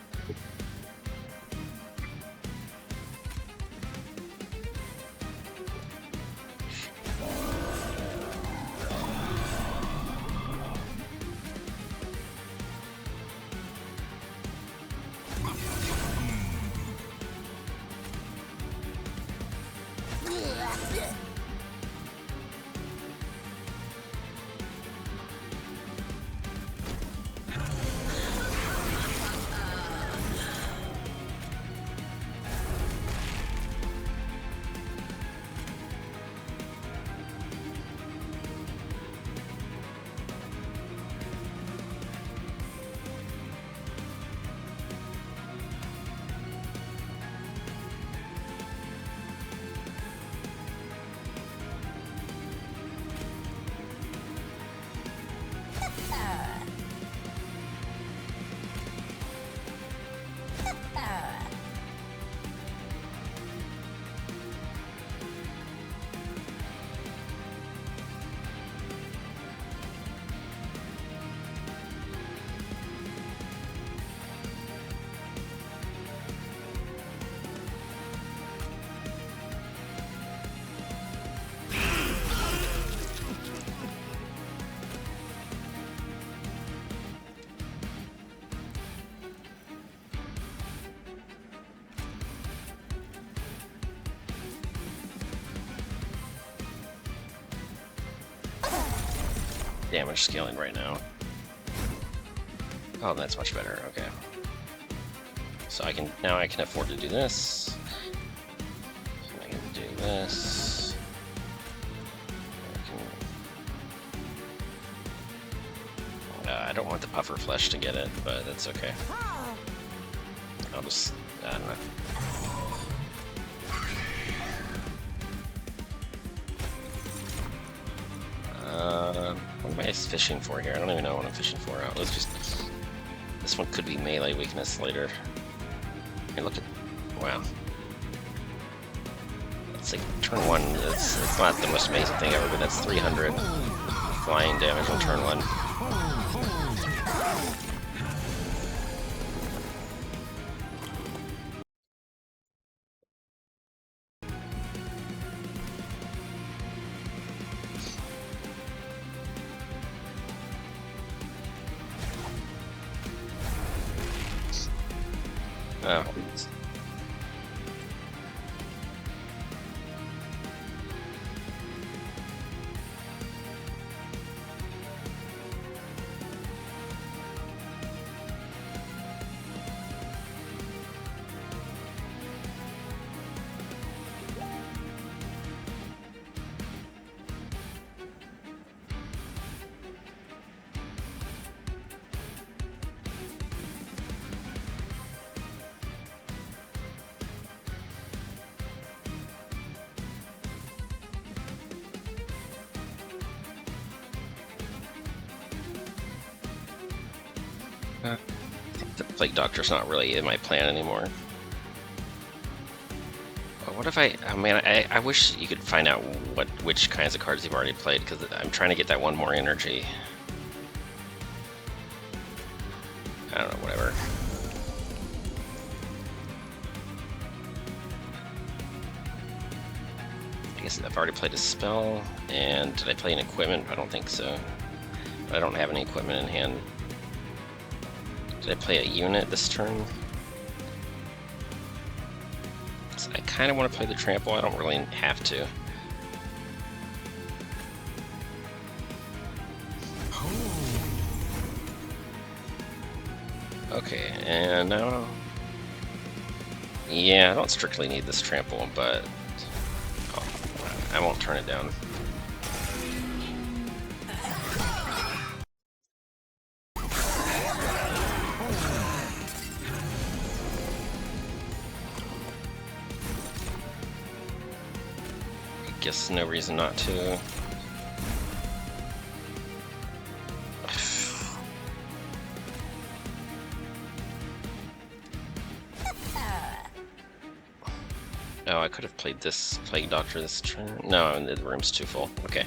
Damage scaling right now. Oh, that's much better. Okay. So now I can afford to do this. I can do this. I don't want the puffer flesh to get it, but that's okay. I'll just, I don't know. What am I fishing for here? I don't even know what I'm fishing for. Let's just... This one could be melee weakness later. Hey, look at... Wow. It's like turn 1, it's not the most amazing thing ever, but that's 300 flying damage on turn 1. Oh. The Plague Doctor's not really in my plan anymore. But what if oh man, I wish you could find out which kinds of cards you've already played, because I'm trying to get that one more energy. I don't know, whatever. I guess I've already played a spell, and did I play an equipment? I don't think so. But I don't have any equipment in hand. Did I play a unit this turn? I kind of want to play the trample. I don't really have to. Okay, and now... Yeah, I don't strictly need this trample, but... Oh, I won't turn it down. Guess no reason not to. Oh, I could have played this Plague Doctor this turn. No, the room's too full. Okay.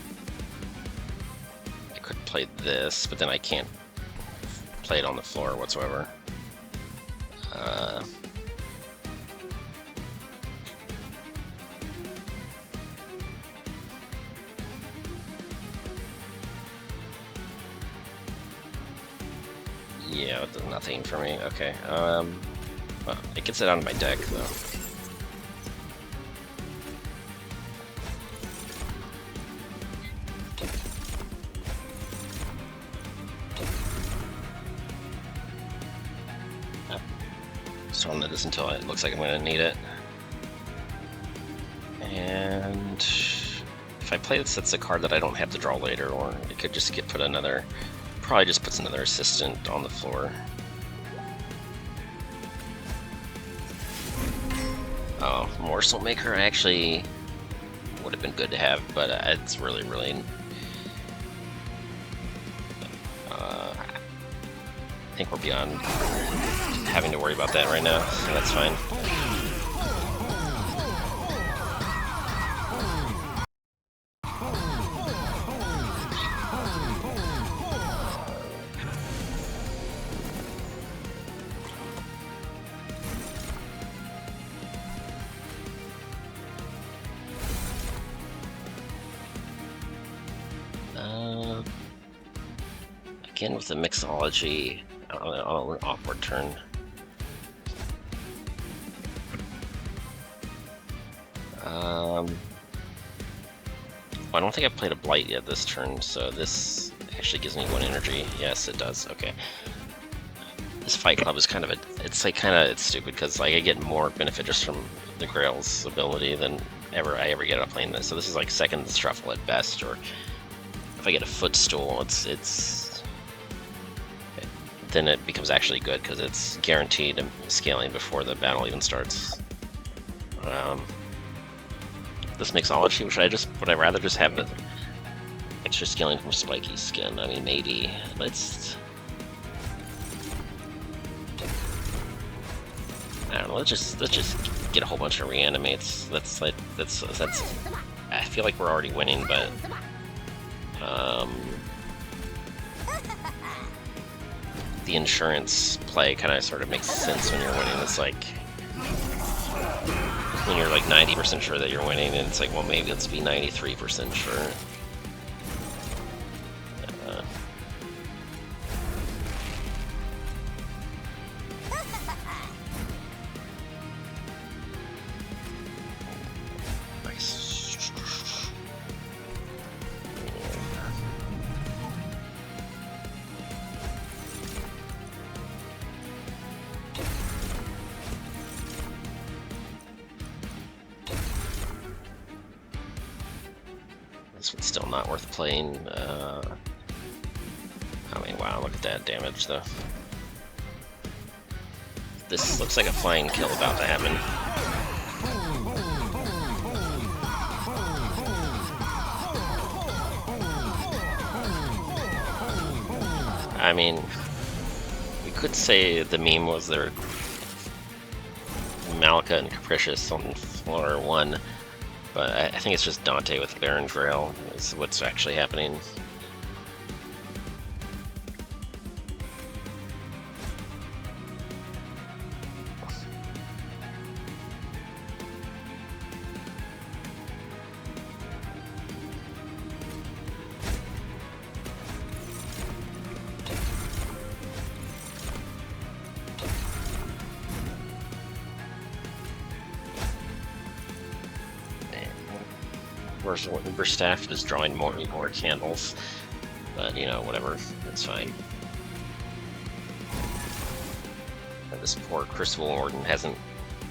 I could play this, but then I can't play it on the floor whatsoever. Yeah, it does nothing for me. Okay. Well, it gets it out of my deck, though. Just on this until it looks like I'm going to need it. And if I play this, that's a card that I don't have to draw later, or it could just get put another... Probably just puts another assistant on the floor. Oh, Morsel Maker actually would have been good to have, but it's really, really... I think we're beyond having to worry about that right now, so that's fine. Again with the mixology on an awkward turn. I don't think I've played a Blight yet this turn, so this actually gives me 1 energy. Yes, it does. Okay. This Fight Club is kind of it's stupid because like I get more benefit just from the Grail's ability than I ever get out of playing this. So this is like second Shuffle at best, or if I get a Footstool, then it becomes actually good because it's guaranteed scaling before the battle even starts. This mixology, would I rather just have the extra scaling from Spiky Skin? I mean, maybe. I don't know. Let's just get a whole bunch of reanimates. That's. I feel like we're already winning, but the insurance play kind of sort of makes sense when you're winning. It's like when you're like 90% sure that you're winning, and it's like, well, maybe let's be 93% sure. This one's still not worth playing. I mean, wow, look at that damage, though. This looks like a flying kill about to happen. I mean, we could say the meme was their Malicka and Capricious on floor 1. But I think it's just Dante with Baron Grail is what's actually happening. Versatile Ember Staff, just drawing more and more candles. But, you know, whatever. It's fine. And this poor Crucible Warden hasn't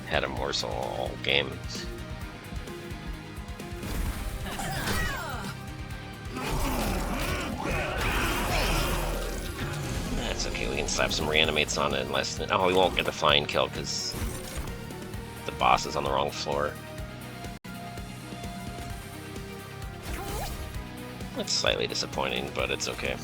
had a morsel all game. That's okay, we can slap some reanimates on it in less than... Oh, we won't get the flying kill because the boss is on the wrong floor. That's slightly disappointing, but it's okay.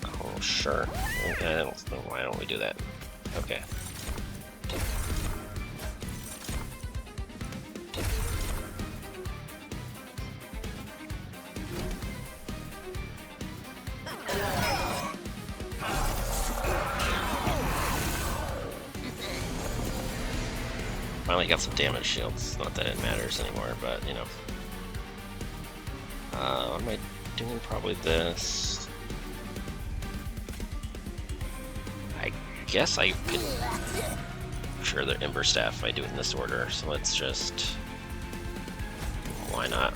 Oh, sure. Why don't we do that? Okay. Finally got some damage shields. Not that it matters anymore, but you know. What am I doing? Probably this. I guess I could. Sure, the Ember Staff if I do it in this order. So let's just. Why not?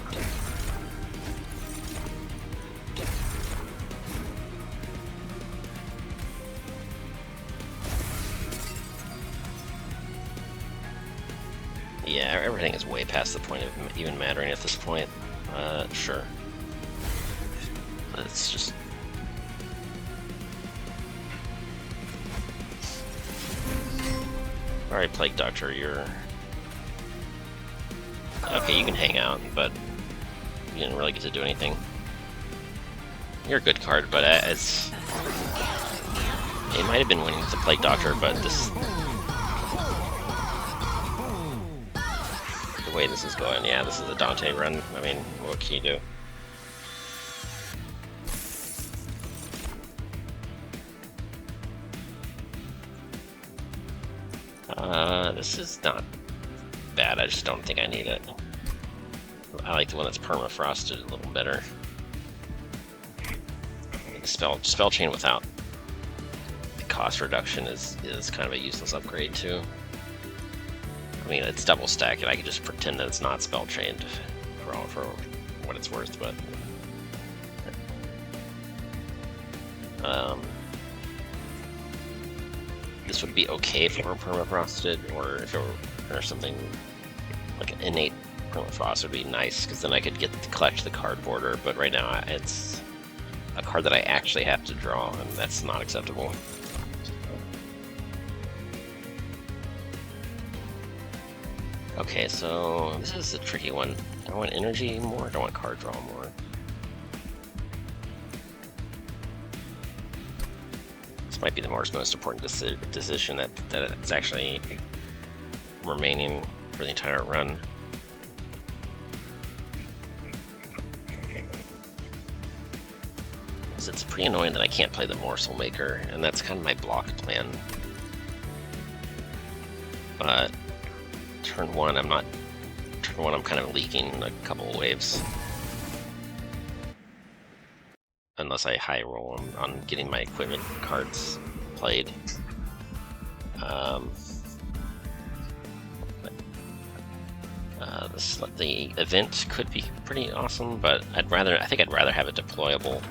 Yeah, everything is way past the point of even mattering at this point. Sure. Let's just... Alright, Plague Doctor, you're... Okay, you can hang out, but you didn't really get to do anything. You're a good card, but it's... It might have been winning with the Plague Doctor, but this... The way this is going, yeah, this is a Dante run. I mean, what can you do? This is not bad, I just don't think I need it. I like the one that's permafrosted a little better. Spell Chain without the cost reduction is kind of a useless upgrade too. I mean, it's double stack, and I can just pretend that it's not spell chained for what it's worth, but this would be okay if it were permafrosted, or if it were something like an innate permafrost would be nice, because then I could get to collect the card border. But right now, it's a card that I actually have to draw, and that's not acceptable. Okay, so this is a tricky one. Do I want energy more, or do I want card draw more? This might be the most important decision that it's actually remaining for the entire run. So it's pretty annoying that I can't play the Morsel Maker, and that's kind of my block plan. But turn one, I'm kind of leaking a couple of waves. Unless I high roll on getting my equipment cards played. The event could be pretty awesome, but I think I'd rather have a deployable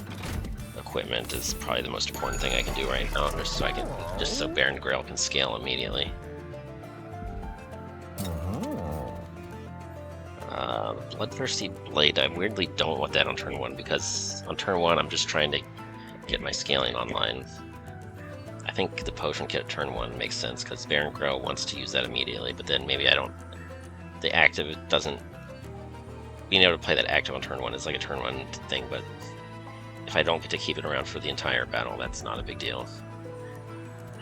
equipment is probably the most important thing I can do right now, just so Baron Grail can scale immediately. Bloodthirsty Blade, I weirdly don't want that on turn one, because on turn one I'm just trying to get my scaling online. I think the potion kit turn one makes sense, because Baron Grail wants to use that immediately, but then maybe I don't... The active doesn't... Being able to play that active on turn one is like a turn one thing, but if I don't get to keep it around for the entire battle, that's not a big deal.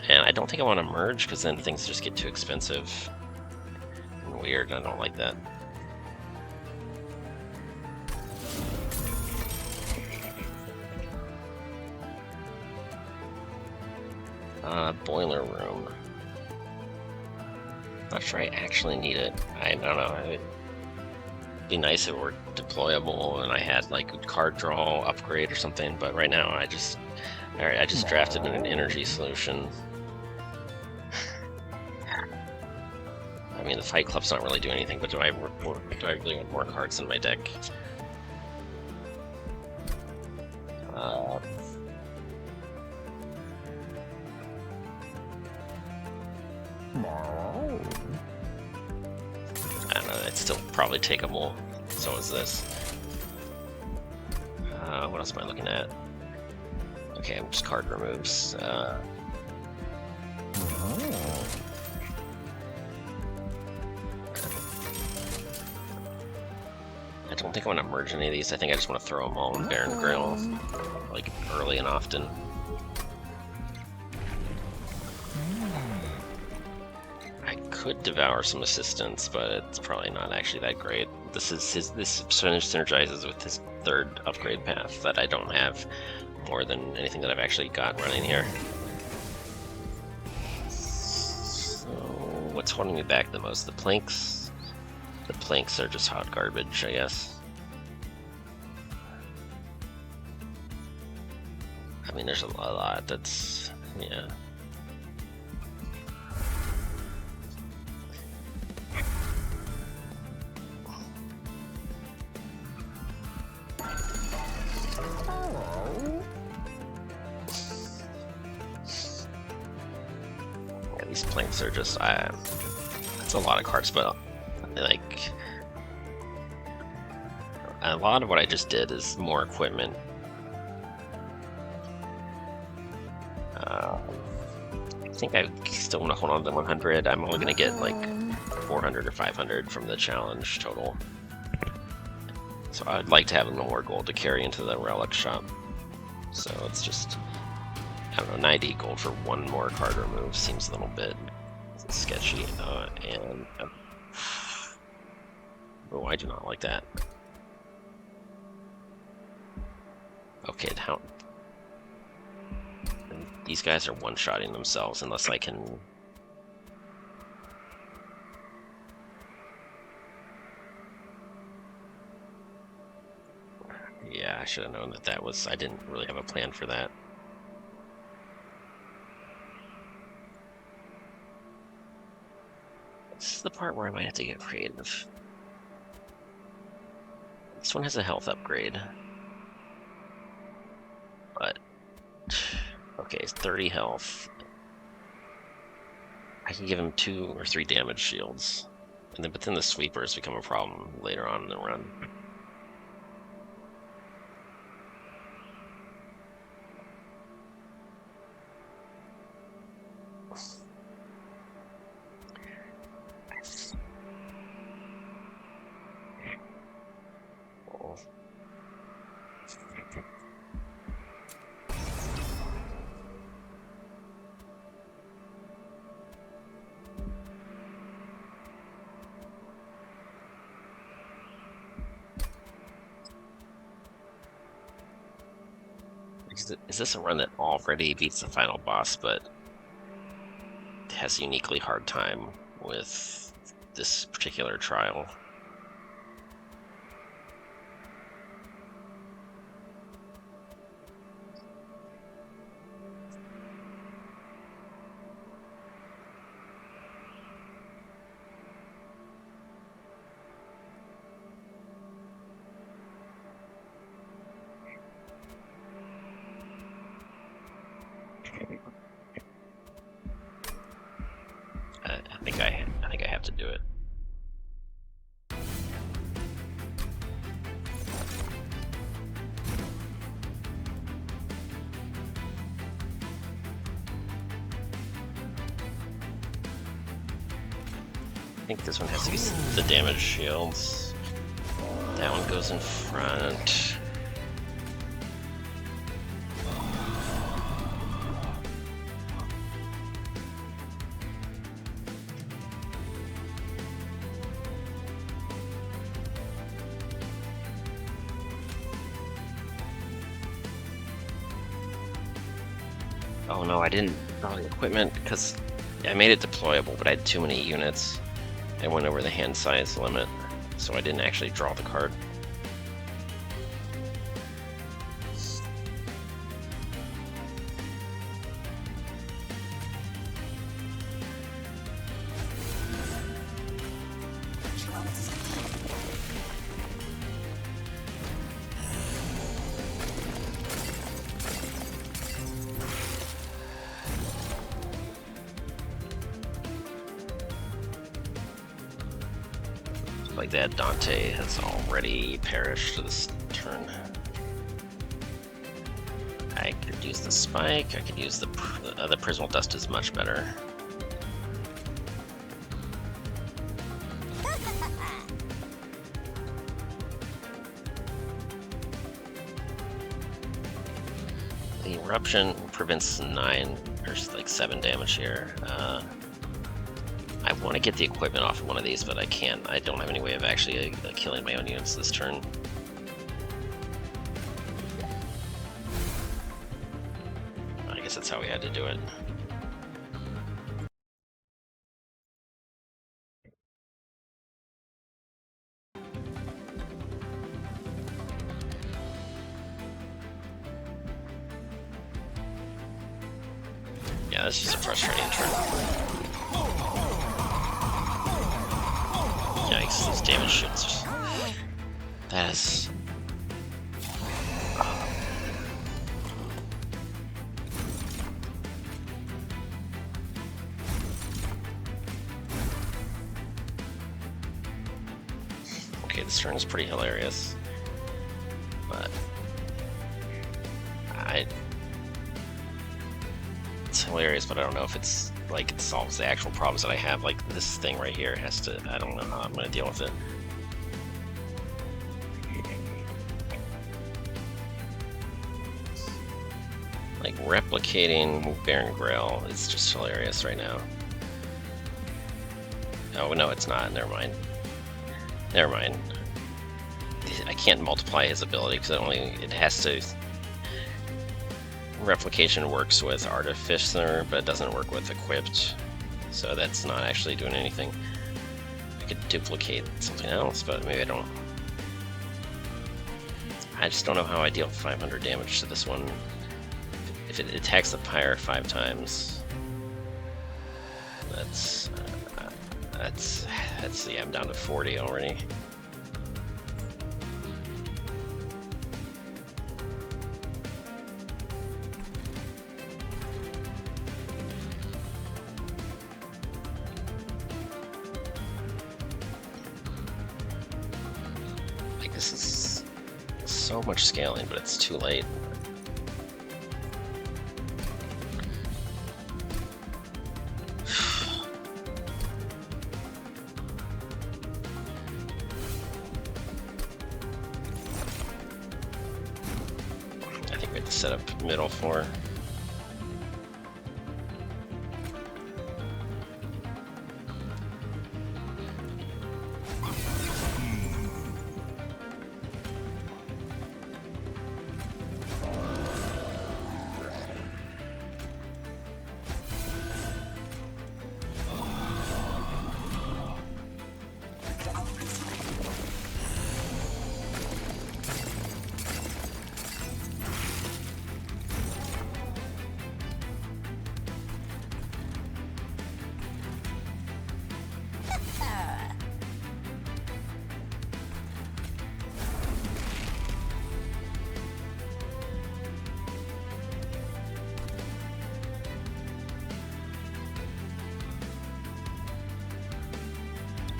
And I don't think I want to merge, because then things just get too expensive and weird, and I don't like that. Boiler Room. Not sure I actually need it. I don't know. It'd be nice if it were deployable and I had like a card draw upgrade or something, but right now Alright, I just drafted an energy solution. I mean, the Fight Club's not really doing anything, but do I really want more cards in my deck? I don't know, I'd still probably take them all. So is this. What else am I looking at? Okay, just card removes. I don't think I want to merge any of these. I think I just want to throw them all in Baron Grill, like early and often. I could devour some assistants, but it's probably not actually that great. This synergizes with his third upgrade path that I don't have more than anything that I've actually got running here. So what's holding me back the most? The planks? The planks are just hot garbage, I guess. I mean, there's a lot that's, yeah. These planks are just, it's a lot of cards, but like, a lot of what I just did is more equipment. I think I still want to hold on to 100. I'm only going to get like 400 or 500 from the challenge total. So I'd like to have a little more gold to carry into the relic shop. So it's just, I don't know, 90 gold for one more card remove seems a little bit sketchy. Oh, I do not like that. Okay, how? These guys are one-shotting themselves unless I can. Yeah, I should have known that that was. I didn't really have a plan for that. This is the part where I might have to get creative. This one has a health upgrade. But, okay, it's 30 health. I can give him 2 or 3 damage shields. But then the sweepers become a problem later on in the run. Is this a run that already beats the final boss, but has a uniquely hard time with this particular trial? I think I have to do it. I think this one has to use the damage shields. That one goes in front. Oh no, I didn't draw the equipment because I made it deployable, but I had too many units. I went over the hand size limit, so I didn't actually draw the card. like that Dante has already perished this turn. I could use the spike. I could use the Prismal Dust is much better. The Eruption prevents 9 or like 7 damage here. I want to get the equipment off of one of these, but I can't. I don't have any way of actually killing my own units this turn. I guess that's how we had to do it. Yeah, that's just a frustrating turn. Yikes, those damage shoots. That is... Okay, this turn is pretty hilarious. But... It's hilarious, but I don't know if it's like it solves the actual problems that I have. Like this thing right here has to. I don't know how I'm gonna deal with it. Like replicating Baron Grail is just hilarious right now. Oh no, it's not. Never mind. Never mind. I can't multiply his ability because it has to. Replication works with Artificer, but it doesn't work with Equipped, so that's not actually doing anything. I could duplicate something else, but maybe I don't. I just don't know how I deal 500 damage to this one. If it attacks the Pyre 5 times, that's yeah, I'm down to 40 already. This is so much scaling, but it's too late. I think we have to set up middle 4.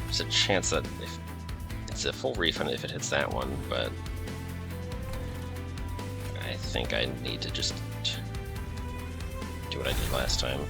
There's a chance that if it's a full refund if it hits that one, but I think I need to just do what I did last time.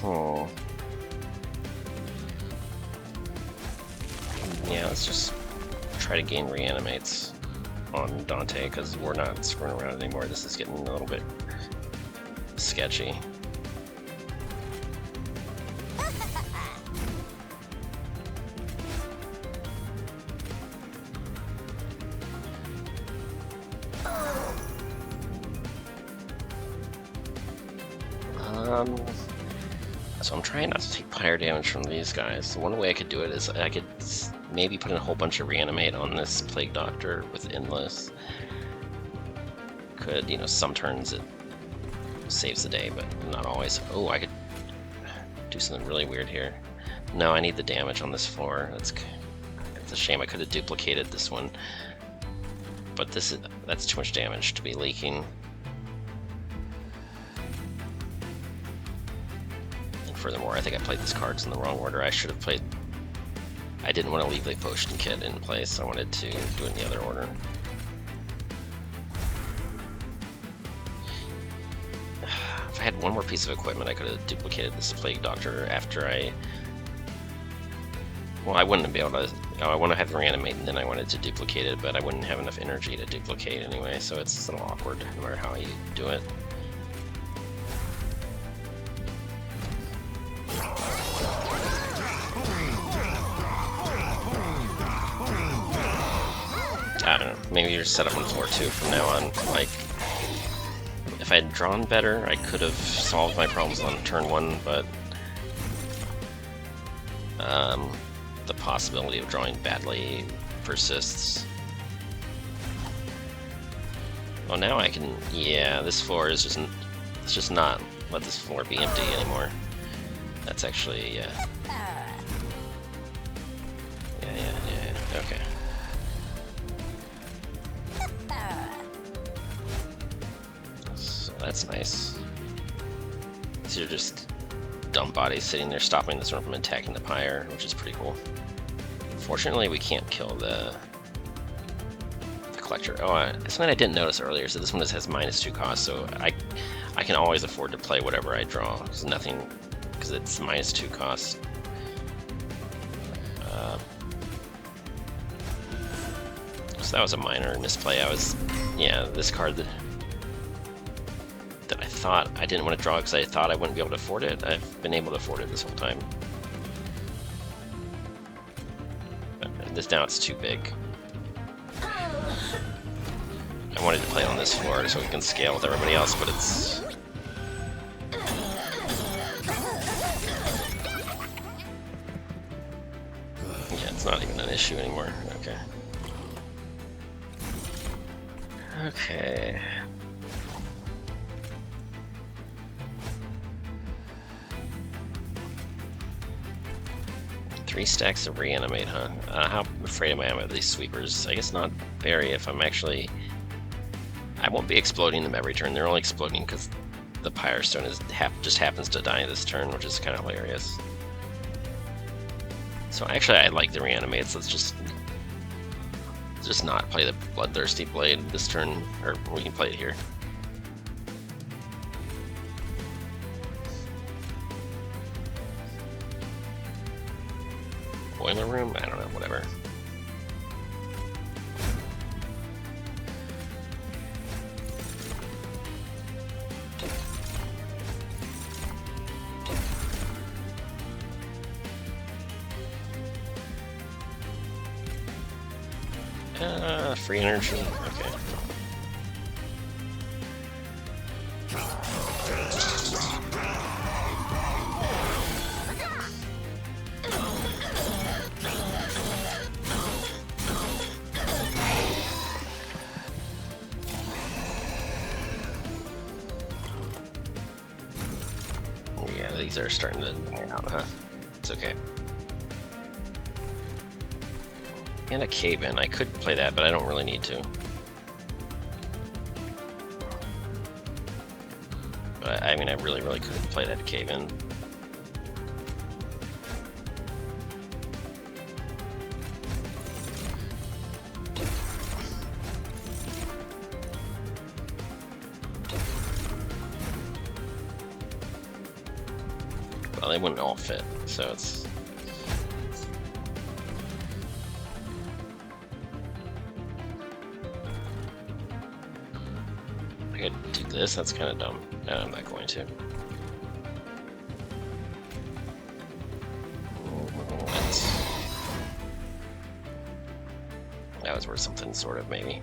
Oh. Yeah, let's just try to gain reanimates on Dante, because we're not screwing around anymore. This is getting a little bit sketchy. So I'm trying not to take fire damage from these guys. One way I could do it is I could maybe put in a whole bunch of reanimate on this Plague Doctor with Endless. Could, you know, some turns it saves the day, but not always. Oh, I could do something really weird here. No, I need the damage on this floor. It's a shame. I could have duplicated this one, but that's too much damage to be leaking. And furthermore, I think I played these cards in the wrong order. I should have played. I didn't want to leave the potion kit in place. I wanted to do it in the other order. If I had one more piece of equipment, I could have duplicated this Plague Doctor after I. Well, I wouldn't be able to. I want to have reanimate, and then I wanted to duplicate it, but I wouldn't have enough energy to duplicate anyway, so it's a little awkward no matter how you do it. I don't know. Maybe you're set up on floor 2 from now on. Like, if I had drawn better, I could have solved my problems on turn 1, but the possibility of drawing badly persists. Well, now I can. Yeah, this floor is just. Let's just not let this floor be empty anymore. That's actually. Yeah. Okay. So that's nice. These are just dumb bodies sitting there stopping this one from attacking the pyre, which is pretty cool. Fortunately, we can't kill the collector. Oh, something I didn't notice earlier. So this one has -2 cost, so I can always afford to play whatever I draw. There's nothing because it's -2 cost. So that was a minor misplay. Yeah, this card that I thought I didn't want to draw because I thought I wouldn't be able to afford it. I've been able to afford it this whole time. But now it's too big. I wanted to play on this floor so we can scale with everybody else, but it's. Yeah, it's not even an issue anymore. Okay. Okay. Three stacks of reanimate, huh? How afraid am I of these sweepers? I guess not very if I'm actually. I won't be exploding them every turn. They're only exploding because the Pyre Stone just happens to die this turn, which is kind of hilarious. So actually, I like the reanimates. Let's just not play the Bloodthirsty Blade this turn, or we can play it here. Boiler room? I don't know, whatever. Free energy? Okay. Yeah, these are starting to wear out, huh? It's okay. And a cave-in. I could play that, but I don't really need to. But I mean, I really could play that cave-in. Well, they wouldn't all fit, so it's. I could do this, that's kind of dumb. No, I'm not going to. That was worth something, sort of, maybe.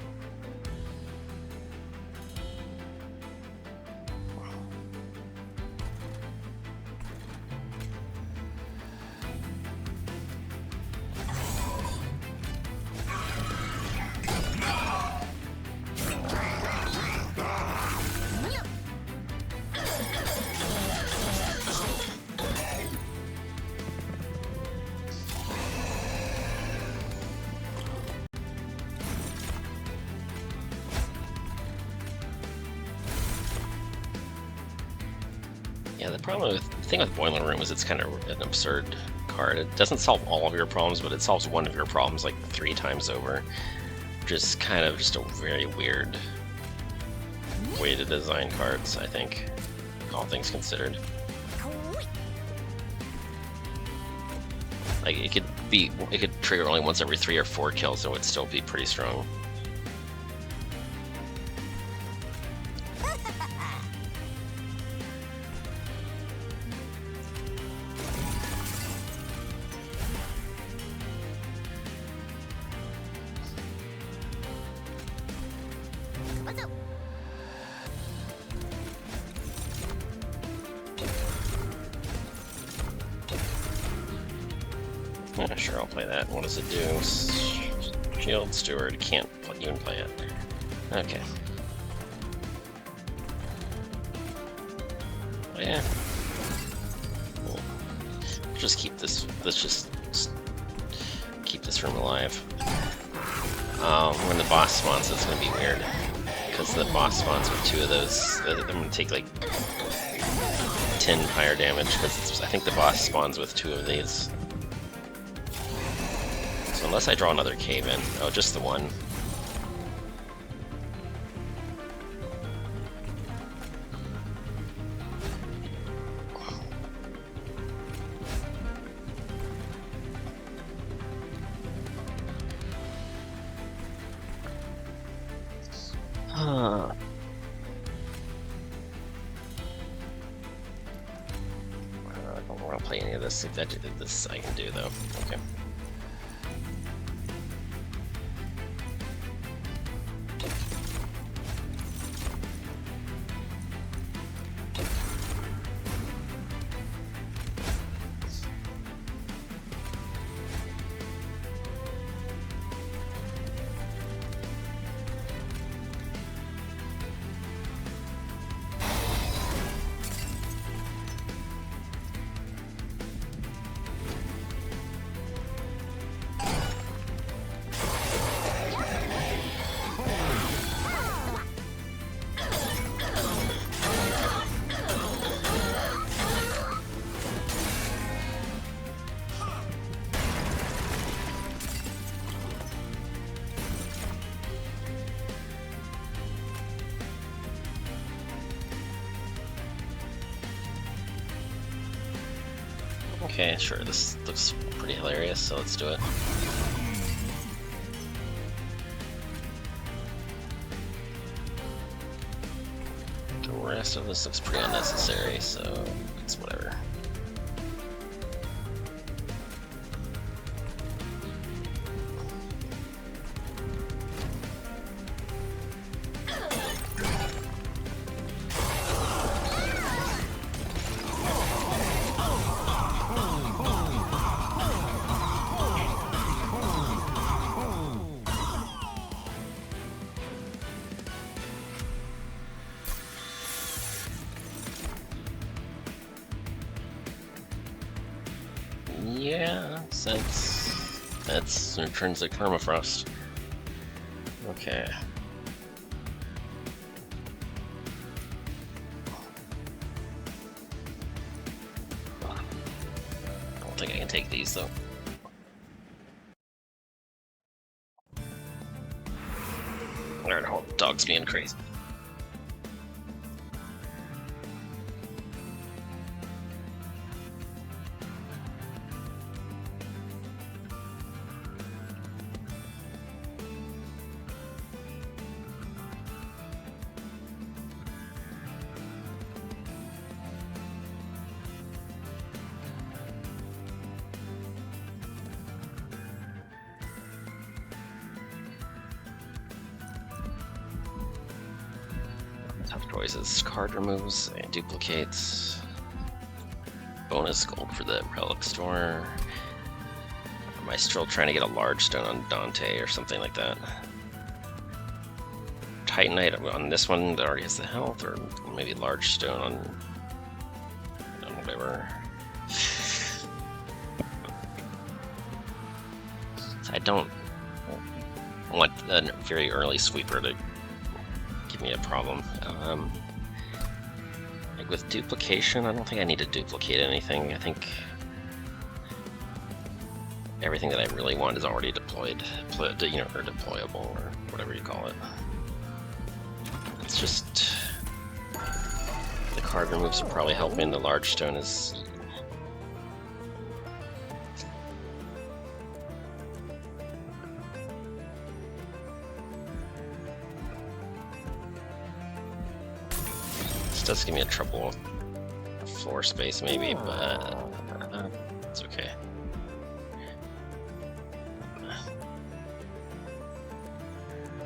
Yeah, the thing with Boiler Room is it's kind of an absurd card. It doesn't solve all of your problems, but it solves one of your problems like 3 times over. Which is kind of just a very weird way to design cards, I think, all things considered. Like, it could trigger only once every 3 or 4 kills, and it would still be pretty strong. Yeah, sure, I'll play that. What does it do? Shield Steward. Can't even play it. Okay. Oh, yeah. We'll just keep this. Let's just keep this room alive. When the boss spawns, it's gonna be weird. Because the boss spawns with 2 of those. I'm gonna take like 10 higher damage, because I think the boss spawns with 2 of these. So unless I draw another cave in. Oh, just the one. Huh. I don't want to play any of this. If that did this, I can do though. Okay. Okay, sure, this looks pretty hilarious, so let's do it. The rest of this looks pretty unnecessary, so it's whatever. Yeah, that's intrinsic permafrost. Okay. I don't think I can take these though. Alright, hold on, dog's being crazy. Tough choices. Card removes and duplicates. Bonus gold for the relic store. Am I still trying to get a large stone on Dante or something like that? Titanite on this one that already has the health, or maybe large stone on whatever. I don't want a very early sweeper to give me a problem. I with duplication, I don't think I need to duplicate anything. I think everything that I really want is already deployed, or deployable, or whatever you call it. It's just the card removes will probably help me, and the large stone is. This does give me a trouble with floor space, maybe, but it's okay.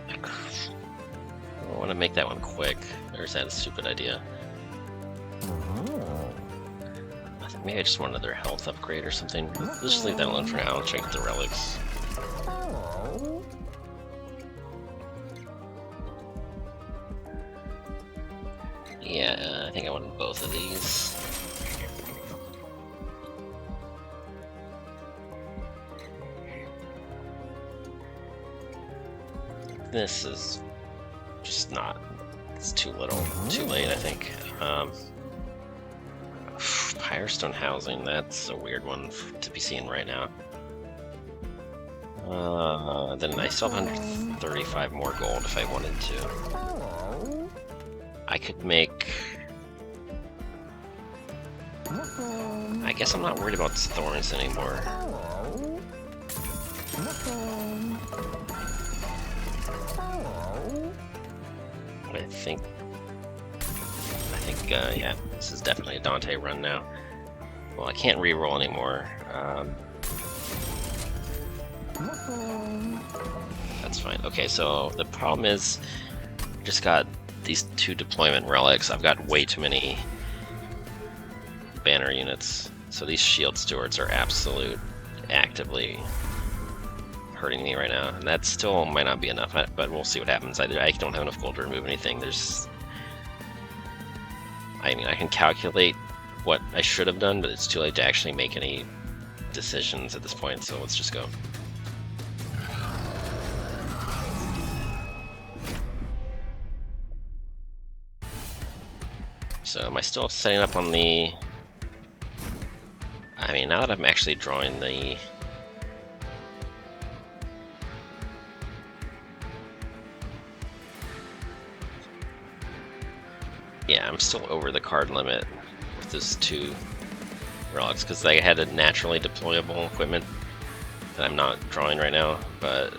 I want to make that one quick, or is that a stupid idea? I think maybe I just want another health upgrade or something. Let's just leave that alone for now and check the relics. Yeah, I think I want both of these. This is just not, it's too little, too late, I think. Firestone housing, that's a weird one to be seen right now. Then I still have 135 more gold if I wanted to. I could make... I guess I'm not worried about thorns anymore. I think, yeah, this is definitely a Dante run now. Well, I can't re-roll anymore. That's fine. Okay, so the problem is, just got these 2 deployment relics. I've got way too many banner units. So these shield stewards are actively hurting me right now. And that still might not be enough, but we'll see what happens. I don't have enough gold to remove anything. I mean, I can calculate what I should have done, but it's too late to actually make any decisions at this point, so let's just go. So am I still setting up on the... I mean, now that I'm actually drawing the... Yeah, I'm still over the card limit with those 2 relics, because I had a naturally deployable equipment that I'm not drawing right now, but...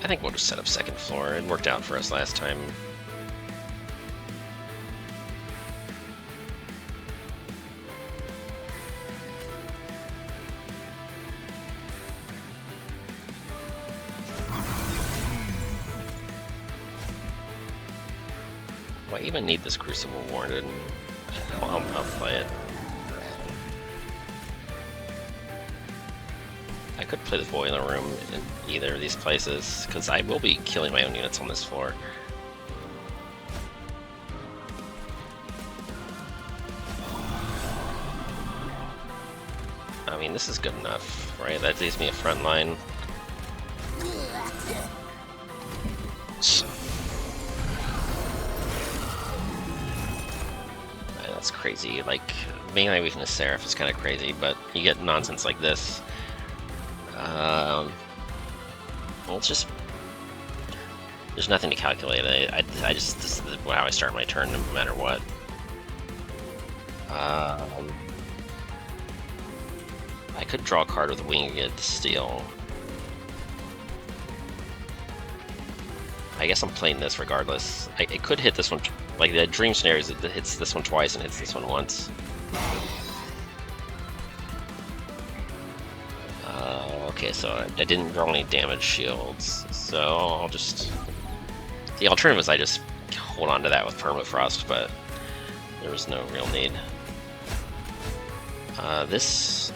I think we'll just set up second floor. It worked out for us last time. Do I even need this Crucible Warden? I'll play it. I could play the Boiler Room in either of these places, because I will be killing my own units on this floor. I mean, this is good enough, right? That leaves me a front line. That's crazy. Like, being my weakness Seraph is kind of crazy, but you get nonsense like this. Well, it's just... There's nothing to calculate. I just... This is how I start my turn, no matter what. I could draw a card with Winged Steel. I guess I'm playing this regardless. It could hit this one... Like, the dream scenario is it hits this one twice and hits this one once. Okay, so I didn't draw any damage shields, so I'll just... The alternative is I just hold on to that with Permafrost, but there was no real need. This...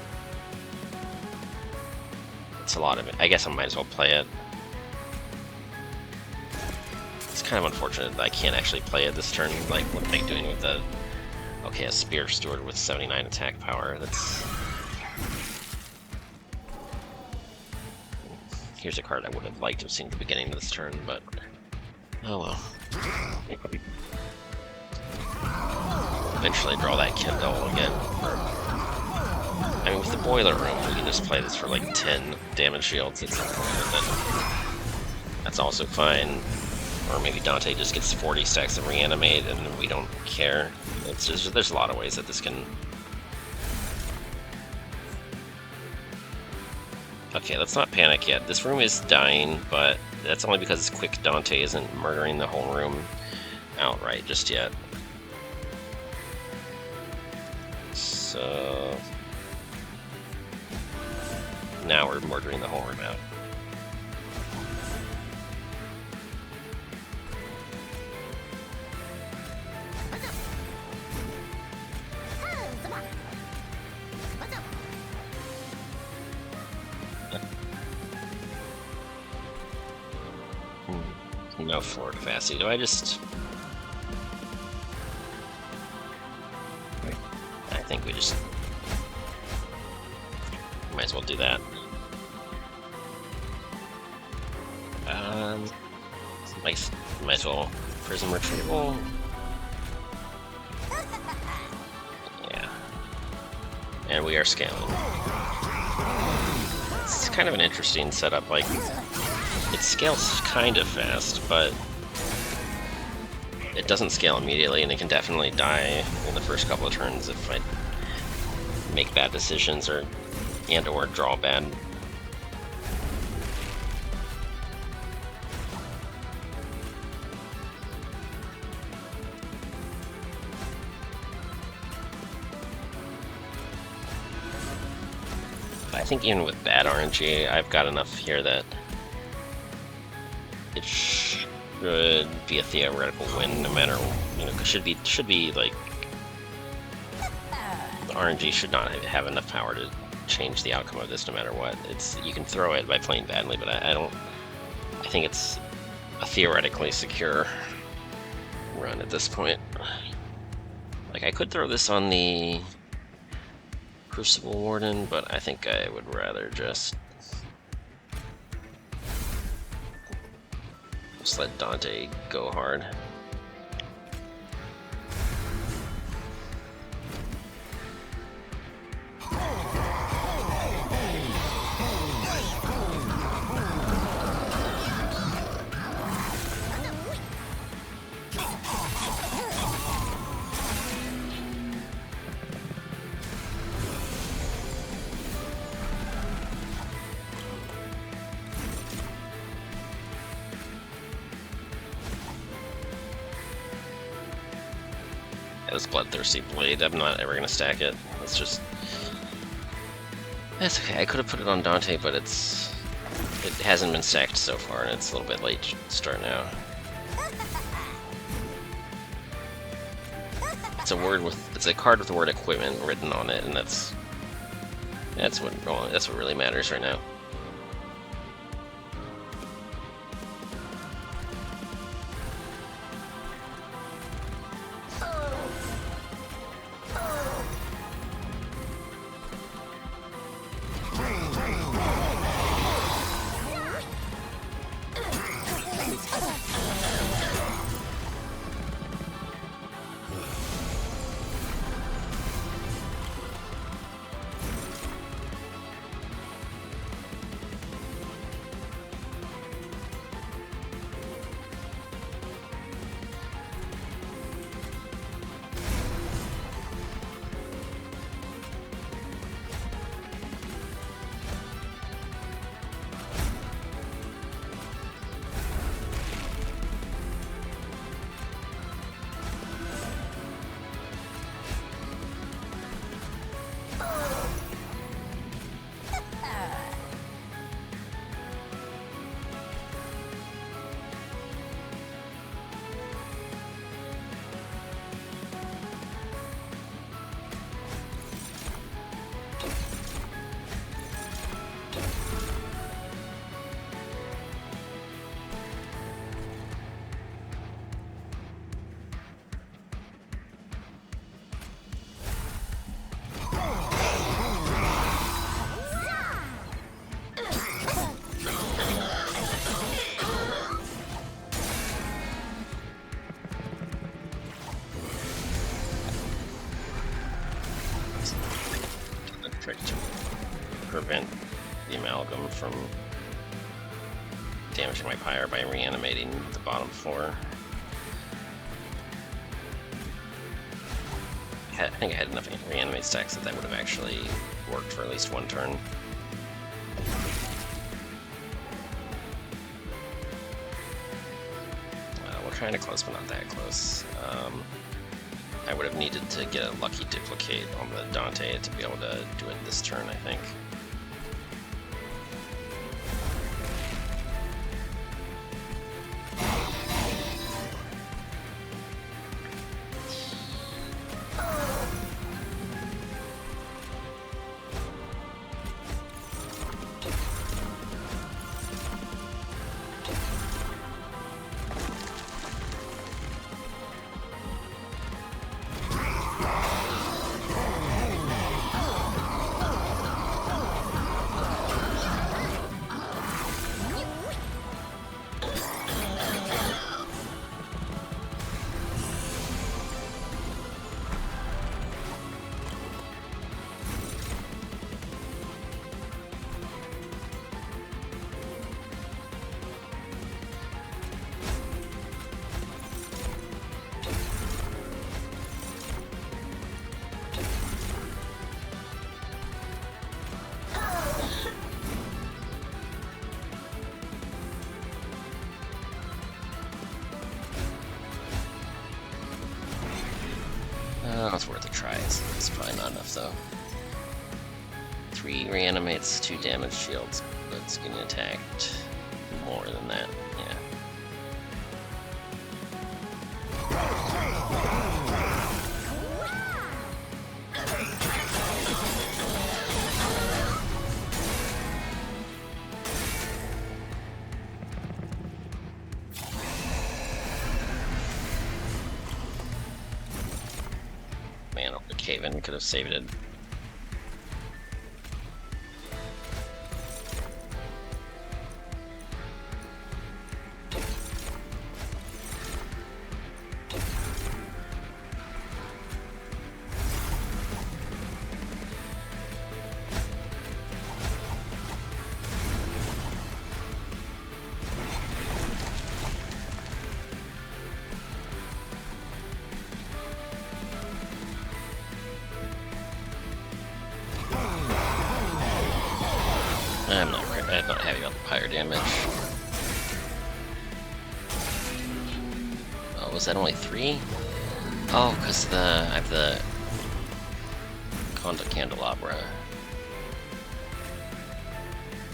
It's a lot of it. I guess I might as well play it. It's kind of unfortunate that I can't actually play it this turn. Like, what am I doing with the... Okay, a Spear Steward with 79 attack power. That's... Here's a card I would have liked to have seen at the beginning of this turn, but... Oh well. Eventually draw that Kindle again. I mean, with the boiler room, we can just play this for like 10 damage shields at some point, and then that's also fine. Or maybe Dante just gets 40 stacks of reanimate, and we don't care. It's just, there's a lot of ways that this can... Okay, let's not panic yet. This room is dying, but that's only because Quick Dante isn't murdering the whole room outright just yet. So... now we're murdering the whole room out. No floor capacity. Do I just... I think we just... might as well do that. Might as well prism retrieval. Yeah. And we are scaling. It's kind of an interesting setup, like, it scales kind of fast, but it doesn't scale immediately, and it can definitely die in the first couple of turns if I make bad decisions or draw bad. I think even with bad RNG, I've got enough here that it should be a theoretical win, no matter, you know, should be like, the RNG should not have enough power to change the outcome of this, no matter what. You can throw it by playing badly, but I think it's a theoretically secure run at this point. Like, I could throw this on the Crucible Warden, but I think I would rather just let Dante go hard. This Bloodthirsty Blade, I'm not ever gonna stack it. That's okay. I could have put it on Dante, but it hasn't been stacked so far, and it's a little bit late to start now. It's a card with the word equipment written on it, and that's what really matters right now. prevent the amalgam from damaging my pyre by reanimating the bottom floor. I think I had enough reanimate stacks that would have actually worked for at least one turn. We're kind of close, but not that close. I would have needed to get a lucky duplicate on the Dante to be able to do it this turn, I think. It's worth a try. It's probably not enough though. 3 reanimates, 2 damage shields, but it's getting attacked more than that. Yeah. Man, over Caven could have saved it. I'm not heavy on the pyre damage. Oh, was that only 3? Oh, because I have the Conda Candelabra.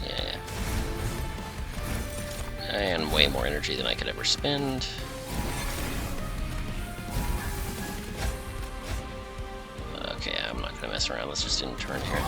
Yeah. And way more energy than I could ever spend. Okay, I'm not gonna mess around. Let's just end turn here.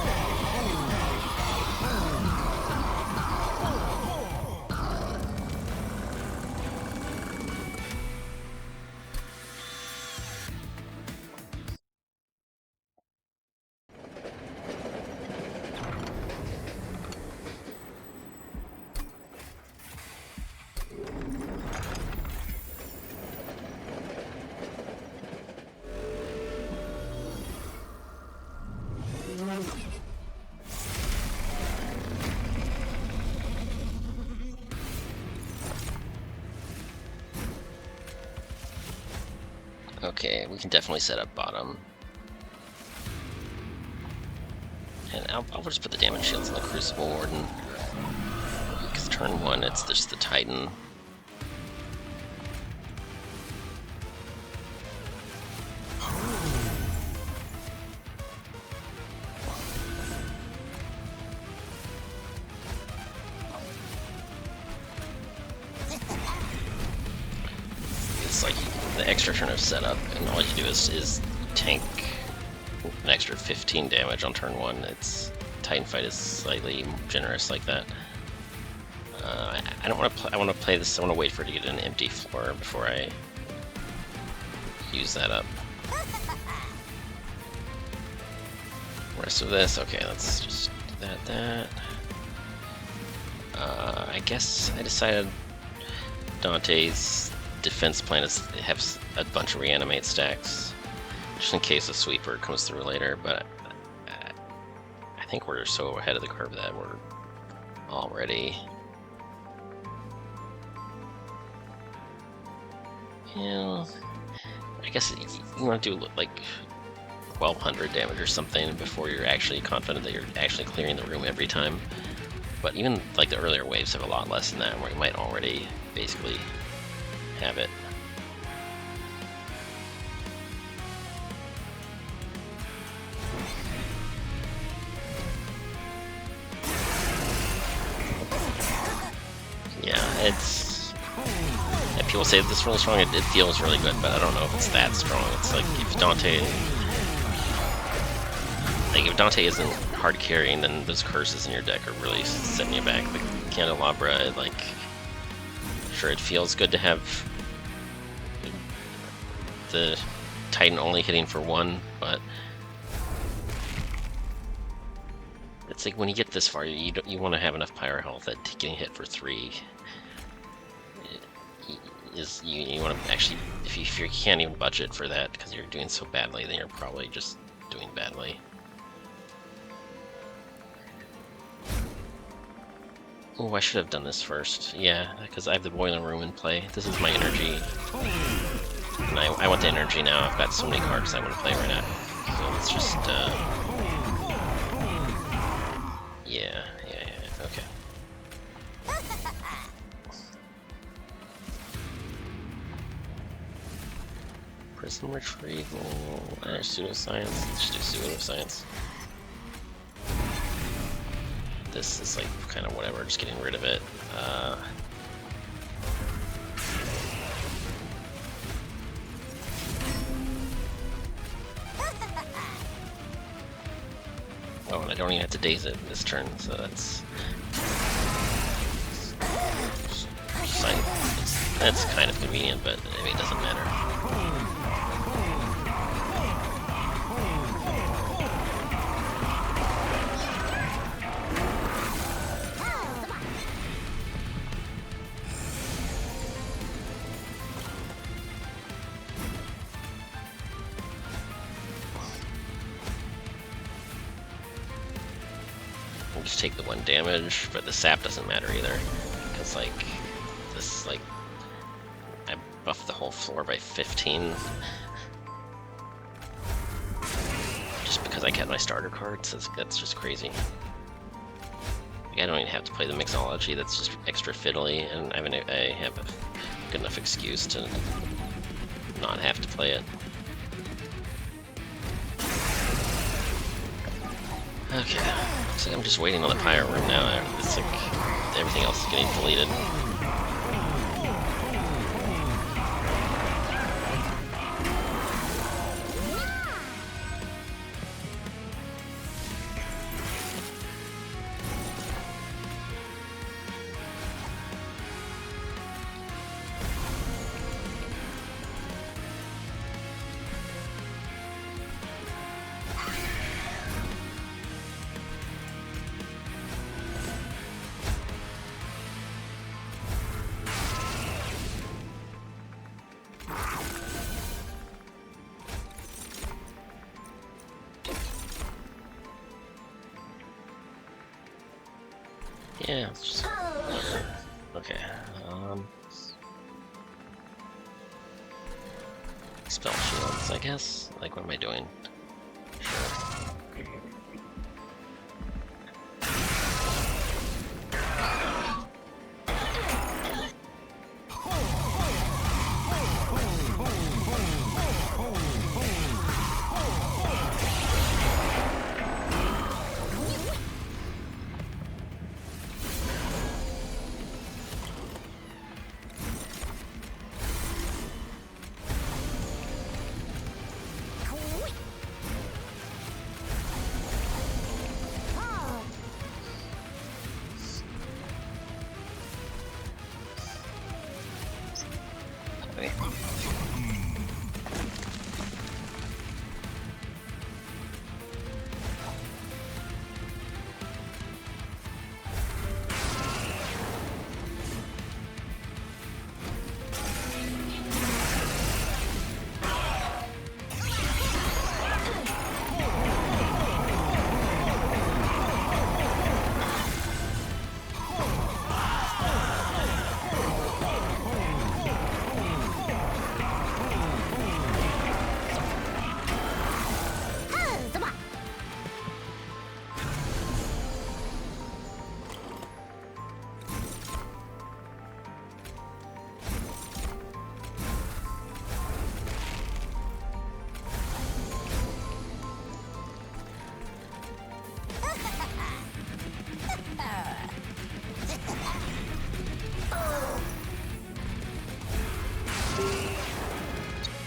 Okay, we can definitely set up bottom. And I'll just put the damage shields in the Crucible Warden. Because turn 1, it's just the Titan. It's like the extra turn of setup, and all you do is tank an extra 15 damage on turn 1. It's Titan fight is slightly generous like that. I don't want to play. I want to play this. I want to wait for it to get an empty floor before I use that up. Rest of this, okay. Let's just do that. I guess I decided Dante's defense plan is to have a bunch of reanimate stacks, just in case a sweeper comes through later. But I think we're so ahead of the curve that we're already... Yeah, I guess you want to do like 1200 damage or something before you're actually confident that you're actually clearing the room every time. But even like the earlier waves have a lot less than that, where you might already basically have it. Yeah, it's... Yeah, people say this is really strong, it feels really good, but I don't know if it's that strong. It's like, if Dante... Like, if Dante isn't hard carrying, then those curses in your deck are really setting you back. Like, Candelabra, like... Sure, it feels good to have the Titan only hitting for 1, but... It's like, when you get this far, you want to have enough Pyro health that getting hit for 3... is you want to actually, if you can't even budget for that because you're doing so badly, then you're probably just doing badly. Oh, I should have done this first. Yeah, because I have the boiler room in play. This is my energy, and I want the energy now. I've got so many cards I want to play right now. So let's just yeah, okay. Prison retrieval, pseudoscience, let's just do pseudoscience. This is like kind of whatever, just getting rid of it. Oh, and I don't even have to daze it this turn, so that's... That's kind of convenient, but I mean, it doesn't matter. I'll just take the 1 damage, but the sap doesn't matter either, because like this, like I buffed the whole floor by 15 just because I kept my starter cards. That's just crazy. Like, I don't even have to play the mixology. That's just extra fiddly, and I have a good enough excuse to not have to play it. Okay, so I'm just waiting on the Pyro room now. It's like everything else is getting deleted. Yeah, it's just... Okay, spell shields, I guess? Like, what am I doing?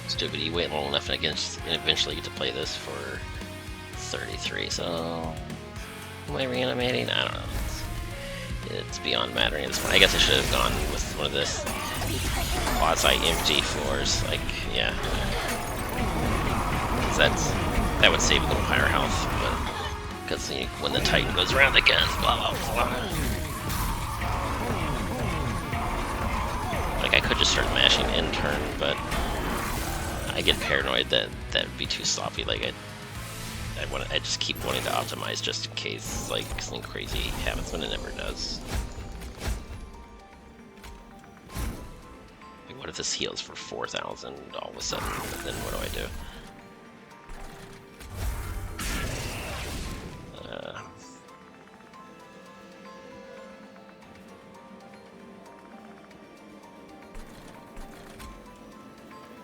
Stupid, you wait long enough and eventually get to play this for 33, so... Am I reanimating? I don't know. It's beyond mattering at this point. I guess I should have gone with one of this quasi-empty floors. Like, yeah. 'Cause that would save a little higher health, but... Because when the Titan goes around again, blah blah blah. Like, I could just start mashing in turn, but... I get paranoid that that would be too sloppy. Like, I just keep wanting to optimize just in case, like, something crazy happens when it never does. Like, what if this heals for 4,000 all of a sudden? Then what do I do?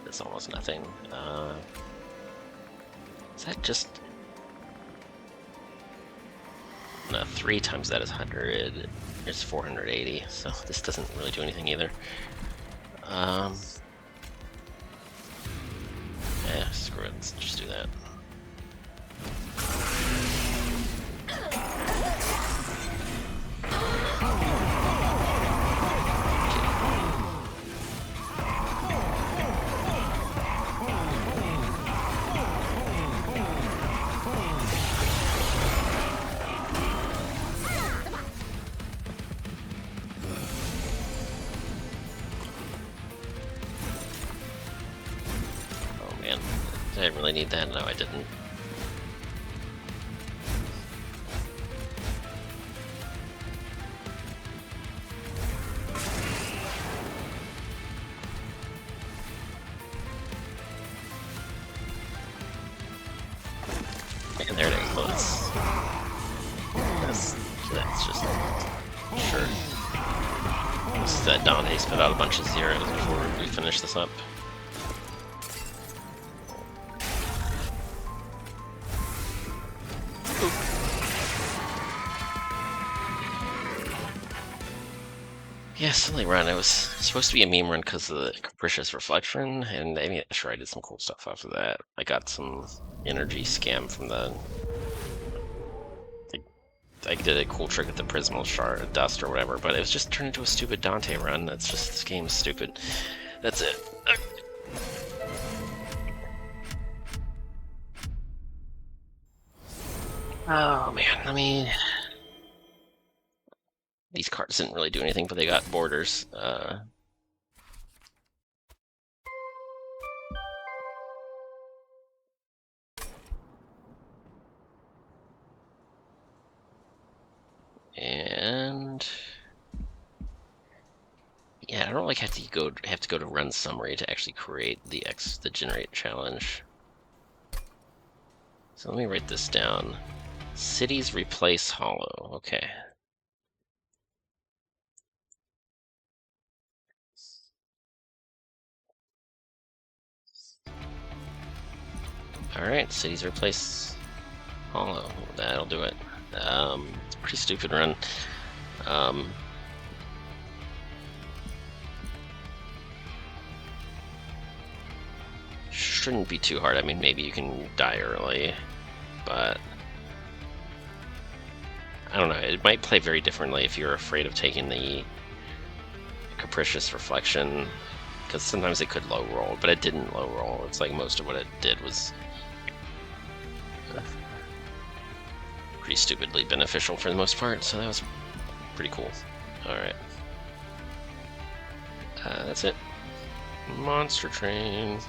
That's almost nothing. Is that just... No, 3 times that is 100. It's 480, so this doesn't really do anything either. Yeah, screw it, let's just do that. Did I really need that? No, I didn't. And there it is. Well, that's just sure. This is that Dante spit out a bunch of zeros before we finish this up. Yeah, silly run. It was supposed to be a meme run because of the Capricious Reflection, and I mean, sure, I did some cool stuff after that. I got some energy scam from the... I did a cool trick with the Prismal Shard, Dust, or whatever, but it was just turned into a stupid Dante run. That's just, this game is stupid. That's it. Oh man, I mean... These cards didn't really do anything, but they got borders. And yeah, I don't like have to go to run summary to actually create the generate challenge. So let me write this down. Cities replace hollow. Okay. Alright, cities replace hollow. That'll do it. It's a pretty stupid run. Shouldn't be too hard. I mean, maybe you can die early, but I don't know. It might play very differently if you're afraid of taking the Capricious Reflection, because sometimes it could low roll, but it didn't low roll. It's like most of what it did was pretty stupidly beneficial for the most part, so that was pretty cool. Alright. That's it. Monster Train.